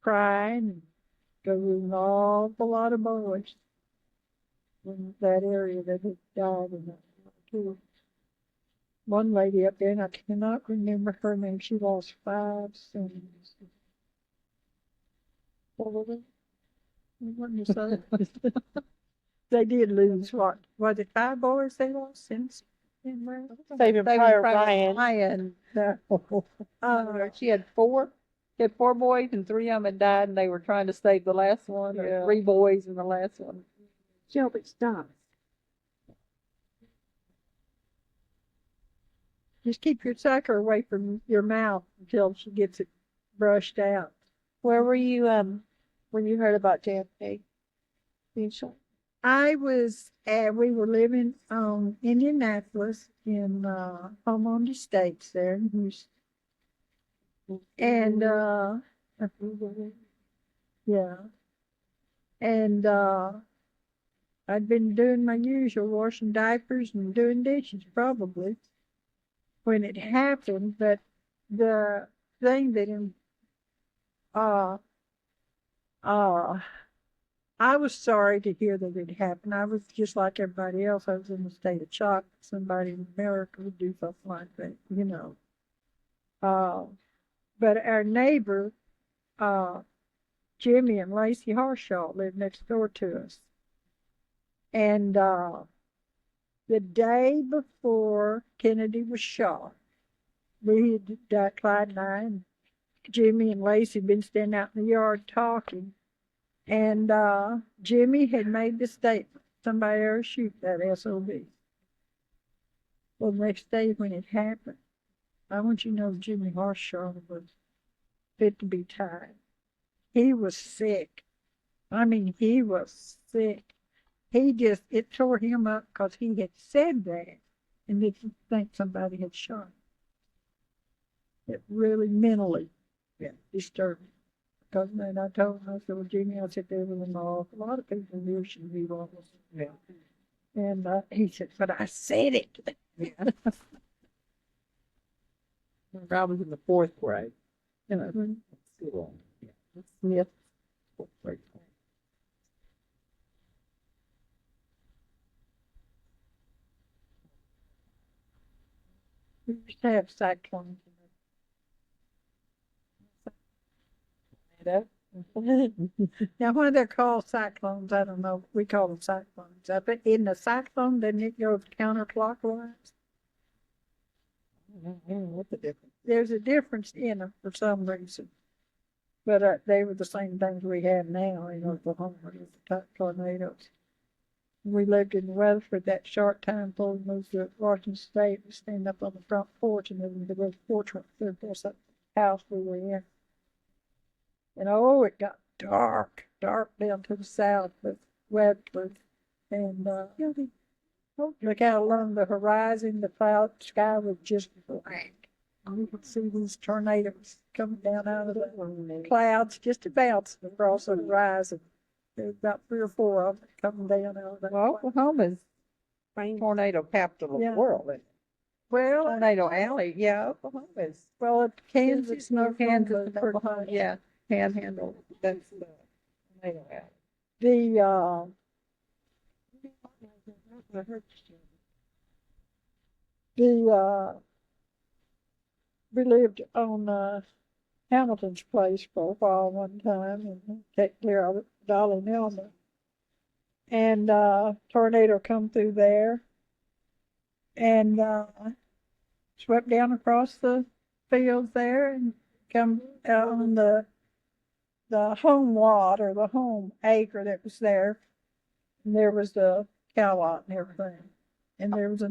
crying, and there was an awful lot of boys in that area that had died in that too. One lady up there, and I cannot remember her name, she lost 5 sons. What was it? What did you say? They did lose what? Was it 5 boys they lost since? Saving Private Ryan. Ryan. She had 4? had 4 boys and 3 of them had died, and they were trying to save the last one. Yeah. Or 3 boys and the last one. Shelby, stop. Just keep your sucker away from your mouth until she gets it brushed out. Where were you when you heard about JFK being shot? I was we were living on Indianapolis in Homeland Estates there in Houston. And yeah. And I'd been doing my usual, washing diapers and doing dishes probably when it happened, but the thing that I was sorry to hear that it happened. I was just like everybody else. I was in a state of shock that somebody in America would do something like that, you know. But our neighbor, Jimmy and Lacey Harshaw, lived next door to us. And the day before Kennedy was shot, Clyde and I, and Jimmy and Lacey had been standing out in the yard talking. And Jimmy had made the statement, somebody ever shoot that SOB. Well, the next day when it happened, I want you to know Jimmy Harshaw was fit to be tied. He was sick. I mean, he was sick. It tore him up because he had said that and didn't think somebody had shot him. It really mentally disturbed me. Because then I told him, I said, well, Jimmy, I said, there was a lot of people here should be lost. Yeah. And he said, but I said it. Yeah. I was in the 4th grade. You know, school. Yeah. Smith, 4th grade. We used to have cyclones. Now, why they're called cyclones, I don't know. We call them cyclones. But in the cyclone, doesn't it go counterclockwise? I don't know what the difference. There's a difference in them for some reason. But they were the same things we have now in Oklahoma with the tornadoes. We lived in Weatherford that short time before we moved to Washington State. We stand up on the front porch, and then there was a porch right there, across that house we were in. And it got dark down to the south of Weatherford. And look out along the horizon, the cloud sky was just black. You could see these tornadoes coming down out of the clouds, just bouncing across the horizon. There's about 3 or 4 of them coming down out of that. Well, Oklahoma's tornado capital of the world. Well, Tornado Alley, yeah, Oklahoma's. Well, Kansas, no Kansas, Kansas, Oklahoma, yeah, Panhandle. That's the tornado alley. We lived on Hamilton's place for a while one time and take care of it, Dolly Nelma. And tornado come through there and swept down across the fields there and come out on the home lot or the home acre that was there. And there was the cow lot and everything. And there was a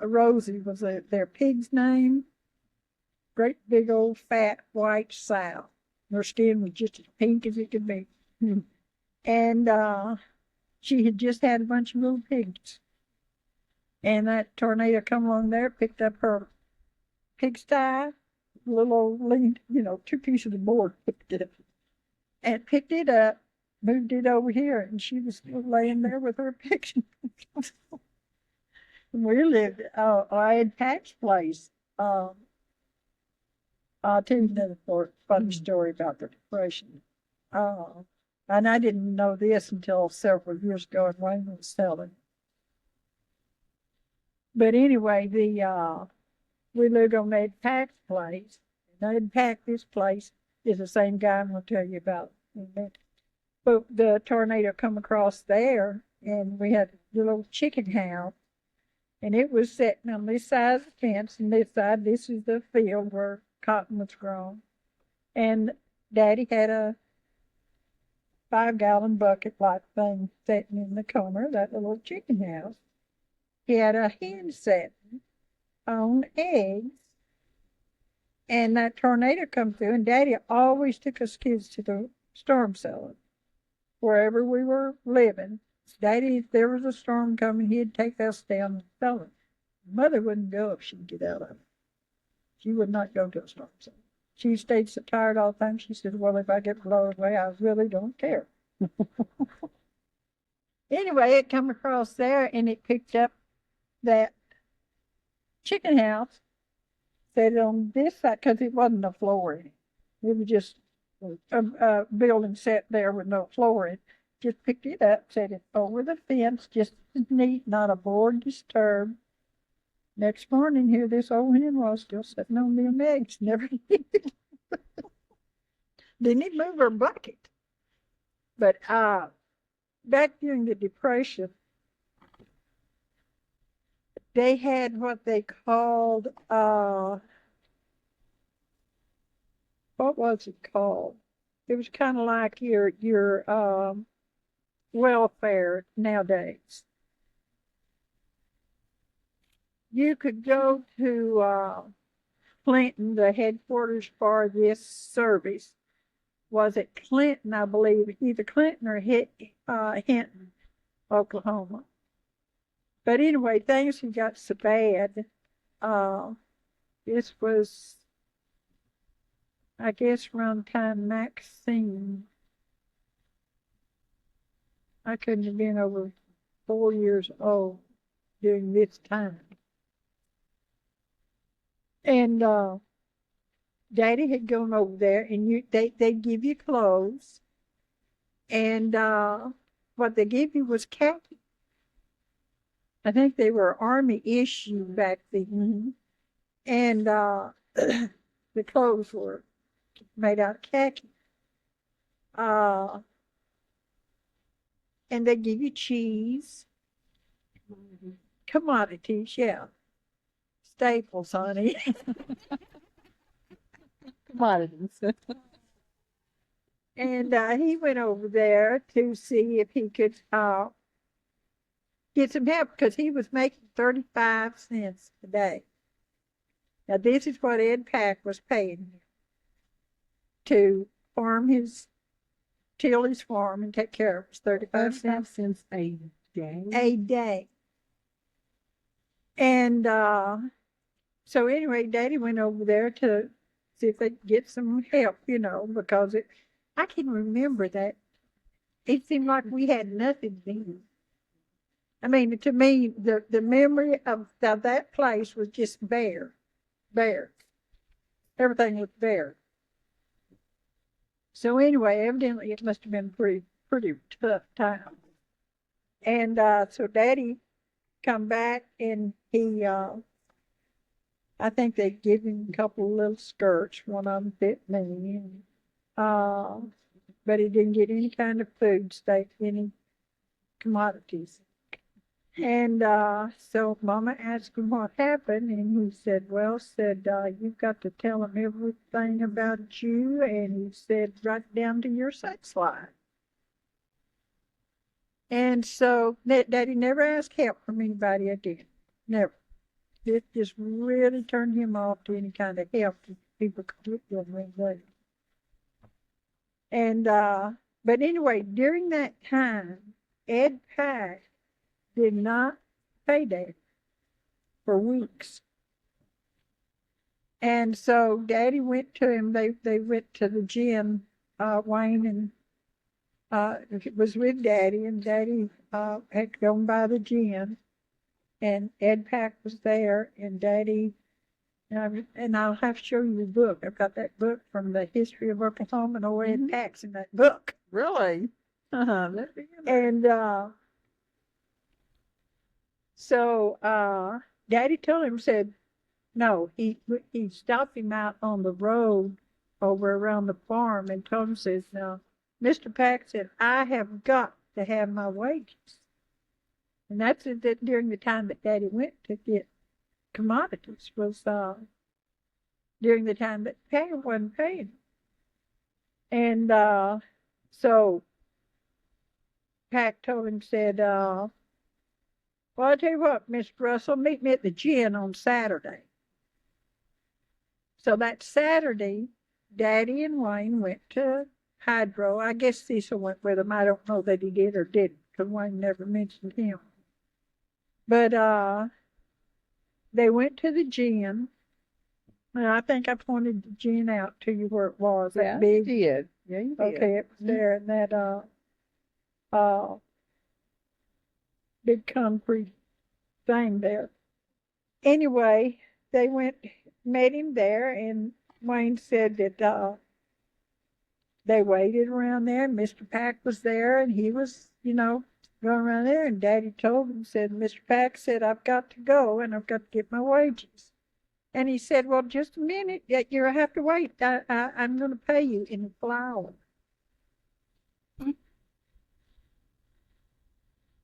Rosie was their pig's name. Great big old fat white sow. Her skin was just as pink as it could be. And she had just had a bunch of little pigs. And that tornado come along there, picked up her pigsty, little old lean, 2 pieces of board, and picked it up, moved it over here, and she was still laying there with her pigs. We lived, I had Pat's place. I'll tell you another funny story about the Depression. And I didn't know this until several years ago, and Wayne was telling. But anyway, we lived on Ed Pack's place. And Ed Pack, this place, is the same guy I'm going to tell you about in a minute. But the tornado come across there, and we had a little chicken house. And it was sitting on this side of the fence, and this side, this is the field where cotton was grown. And Daddy had a 5-gallon bucket-like thing sitting in the corner of that little chicken house. He had a hen setting on eggs, and that tornado come through, and Daddy always took us kids to the storm cellar, wherever we were living. Daddy, if there was a storm coming, he'd take us down the cellar. Mother wouldn't go if she'd get out of it. She would not go to a storm cellar. She stayed so tired all the time. She said, well, if I get blown away, I really don't care. Anyway, it come across there, and it picked up that chicken house, set it on this side, because it wasn't a floor in it. It was just a building set there with no floor in it. Just picked it up, set it over the fence, just as neat, not a board disturbed. Next morning, here this old hen was still sitting on them eggs. Never did. Didn't even move her bucket. But back during the Depression, they had what they called, what was it called? It was kind of like your welfare nowadays. You could go to Clinton, the headquarters for this service was at Clinton, I believe, either Clinton or Hinton, Oklahoma. But anyway, things had got so bad. This was, I guess, around the time Maxine. I couldn't have been over 4 years old during this time. And Daddy had gone over there, and they give you clothes, and what they give you was khaki. I think they were Army issue back then, and the clothes were made out of khaki. And they give you cheese, commodities, yeah. Staples, honey. Commodities. And he went over there to see if he could get some help, because he was making 35 cents a day. Now, this is what Ed Pack was paying him to till his farm and take care of it. 35 cents a day. A day. And so anyway, Daddy went over there to see if they could get some help, because I can remember that. It seemed like we had nothing then. I mean, to me, the memory of that place was just bare. Everything was bare. So anyway, evidently it must have been pretty tough time. And so Daddy come back, and he, I think they give him a couple of little skirts. One of them fit me. But he didn't get any kind of food stamp, any commodities. And so Mama asked him what happened, and he said, you've got to tell him everything about you, and he said, right down to your sex life. And so Daddy never asked help from anybody again. Never. It just really turned him off to any kind of help that people could get him. And but anyway, during that time, Ed Pack did not pay Daddy for weeks. And so Daddy went to him. They went to the gym. Wayne and was with Daddy, and Daddy had gone by the gym, and Ed Pack was there, and Daddy, and I'll have to show you the book. I've got that book from the history of Oklahoma, and old Ed Pack's in that book. Really? And so Daddy told him, said, no, he stopped him out on the road over around the farm and told him, says, now, Mr. Pack said, I have got to have my wages. And that's that during the time that Daddy went to get commodities was during the time that Pack wasn't paying. And so Pack told him, said, well, I'll tell you what, Mr. Russell, meet me at the gin on Saturday. So that Saturday, Daddy and Wayne went to Hydro. I guess Cecil went with them. I don't know that he did or didn't, because Wayne never mentioned him. But they went to the gin. And I think I pointed the gin out to you where it was. Yeah, That big. you did. Yeah, you did. Okay, it was there in that big concrete thing there. Anyway, they met him there, and Wayne said that they waited around there, and Mr. Pack was there, and he was, going around there, and Daddy told him, said, Mr. Pack said, I've got to go, and I've got to get my wages. And he said, well, just a minute, you'll have to wait. I'm going to pay you in flour.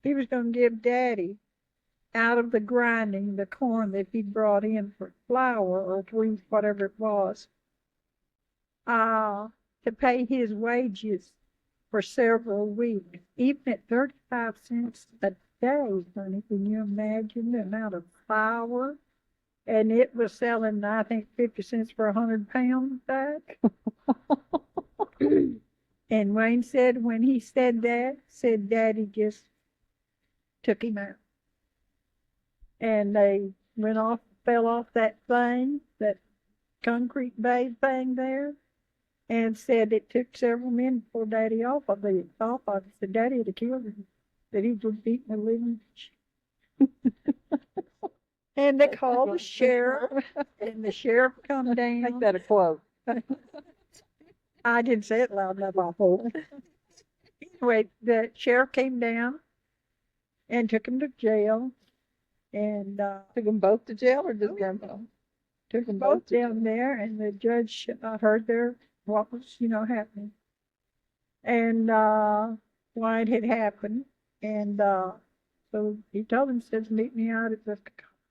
He was going to give Daddy, out of the grinding, the corn that he brought in for flour or wheat, whatever it was, to pay his wages for several weeks, even at 35 cents a day, honey. Can you imagine the amount of flour? And it was selling, I think, 50 cents for 100 pounds back. And Wayne said when he said that, said Daddy just took him out. And they fell off that thing, that concrete bay thing there, and said it took several minutes for Daddy off of it. Said Daddy had killed him, that he was beating the living. And they called the sheriff, and the sheriff come down. Make that a quote. I didn't say it loud enough, I hope. Anyway, the sheriff came down and took him to jail. And took them both to jail, or just grandpa? Took them both down there, and the judge heard what was, happening. And why it had happened. And so he told him, says, meet me out at the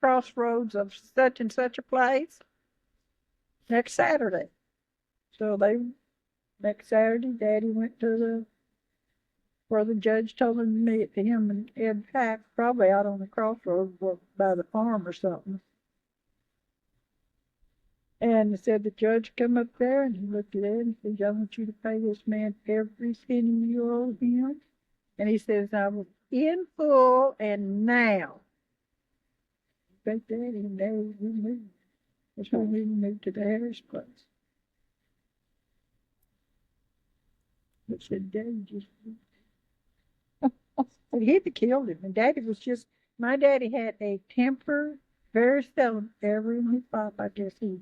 crossroads of such and such a place next Saturday. So next Saturday, Daddy went to where the judge told him to meet him and Ed Pack, probably out on the crossroads by the farm or something. And he said the judge come up there and he looked at Ed and said, I want you to pay this man every penny you owe him. And he says, I was in full and now. But Daddy and Daddy moved. That's when we moved to the Harris place. But said Daddy just but he'd have killed him. And Daddy was just, my daddy had a temper, very seldom ever in his life, I guess he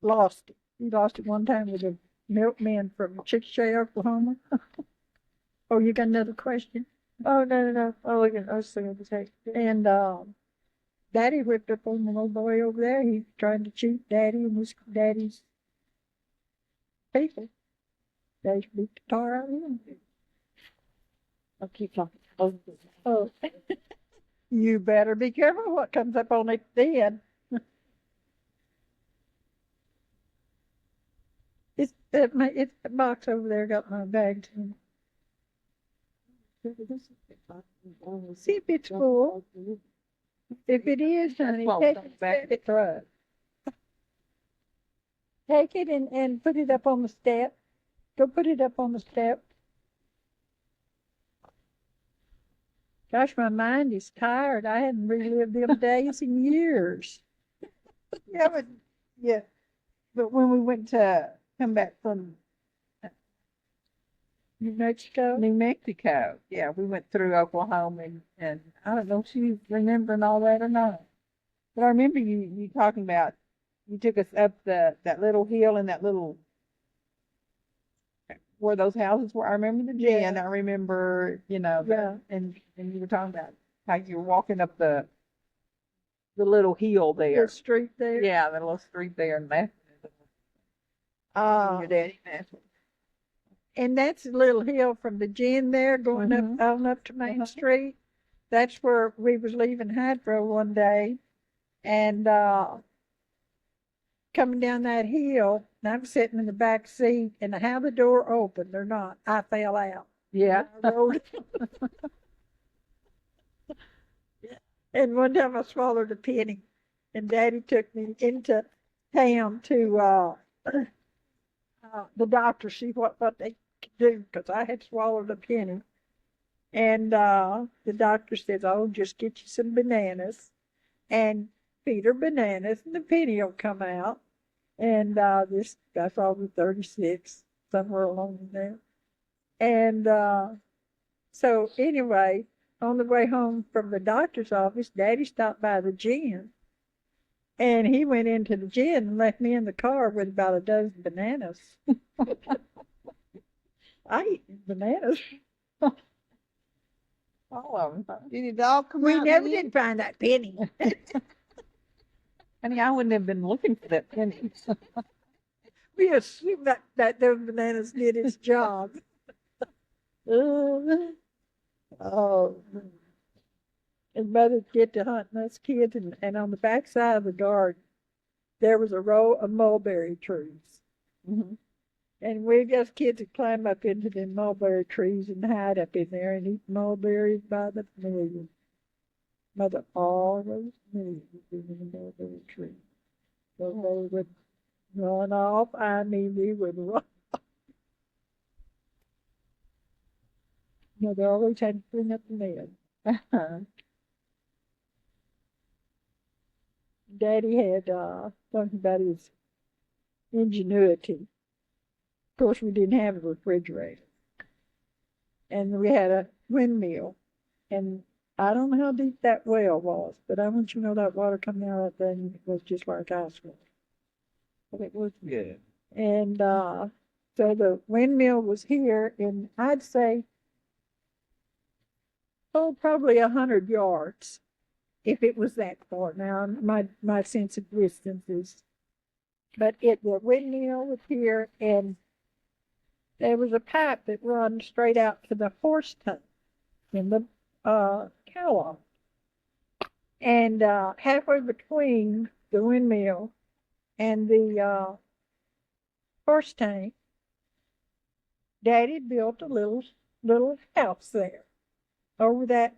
lost it. He lost it one time with a milkman from Chickasha, Oklahoma. Oh, you got another question? Oh, no. Oh, I was thinking the text. And Daddy whipped up on the little boy over there. He was trying to cheat Daddy and his daddy's people. Daddy beat the tar out of him. I'll keep talking. Oh. You better be careful what comes up on it then. It's the box over there got my bag too. See if it's full. If it is, honey, take it back to throw it. Take it and put it up on the step. Go put it up on the step. Gosh, my mind is tired. I hadn't relived them days in years. Yeah, but when we went to come back from New Mexico, yeah, we went through Oklahoma, and I don't know if she's remembering all that or not. But I remember you talking about, you took us up that little hill and that little, where those houses were. I remember the gin. Yeah. I remember, Yeah. and you were talking about how you were walking up the little hill there. the street there. Yeah, the little street there, and laughing at your daddy laughing. And that's a little hill from the gin there going up to Main Street. That's where we was leaving Hydro one day, and coming down that hill, and I'm sitting in the back seat, and how the door opened or not, I fell out. Yeah. I rolled. And one time I swallowed a penny, and Daddy took me into town to the doctor, see what they could do, because I had swallowed a penny. And the doctor says, "Oh, just get you some bananas and feed her bananas, and the penny will come out." And this I was 36, somewhere along there. And so anyway, on the way home from the doctor's office, Daddy stopped by the gym. And he went into the gym and left me in the car with about a dozen bananas. I eat bananas. All of them. Did it all come We out? never did find that penny. Honey, I wouldn't have been looking for that penny. We assumed that those bananas did its job. Oh, and Mother'd get to hunting us kids, and on the back side of the garden, there was a row of mulberry trees. Mm-hmm. And we as kids would climb up into the mulberry trees and hide up in there and eat mulberries by the million. Mother always knew we were in the mulberry tree. So they would run off. I mean, we would run. Mother always had to bring up the men. Daddy had something about his ingenuity. Of course, we didn't have a refrigerator. And we had a windmill. And I don't know how deep that well was, but I want you to know that water coming out of that thing was just like ice water. But it was good. And so the windmill was here, and I'd say, probably 100 yards, if it was that far. Now, my sense of distance is, but the windmill was here, and there was a pipe that run straight out to the horse tank in the cow loft. And halfway between the windmill and the horse tank, Daddy built a little house there over that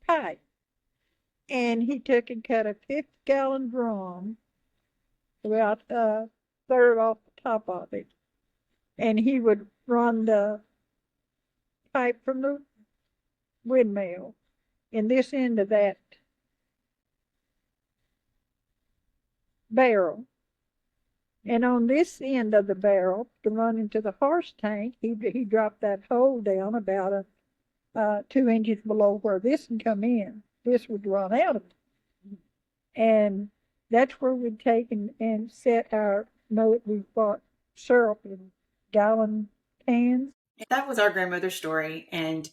pipe. And he took and cut a 50-gallon drum, about a third off the top of it. And he would run the pipe from the windmill in this end of that barrel. And on this end of the barrel, to run into the horse tank, he dropped that hole down about 2 inches below where this would come in. This would run out of it. And that's where we'd take and set our, know that we bought syrup in gallon cans. That was our grandmother's story, and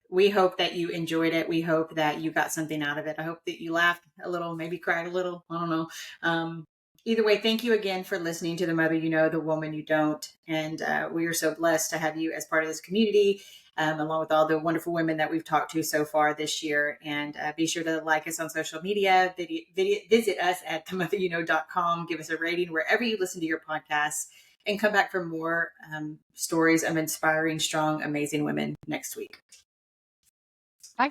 we hope that you enjoyed it. We hope that you got something out of it. I hope that you laughed a little, maybe cried a little. I don't know. Either way, thank you again for listening to The Mother You Know, The Woman You Don't. And we are so blessed to have you as part of this community, along with all the wonderful women that we've talked to so far this year. And be sure to like us on social media, visit us at themotheryouKnow.com, give us a rating wherever you listen to your podcasts, and come back for more stories of inspiring, strong, amazing women next week. Bye.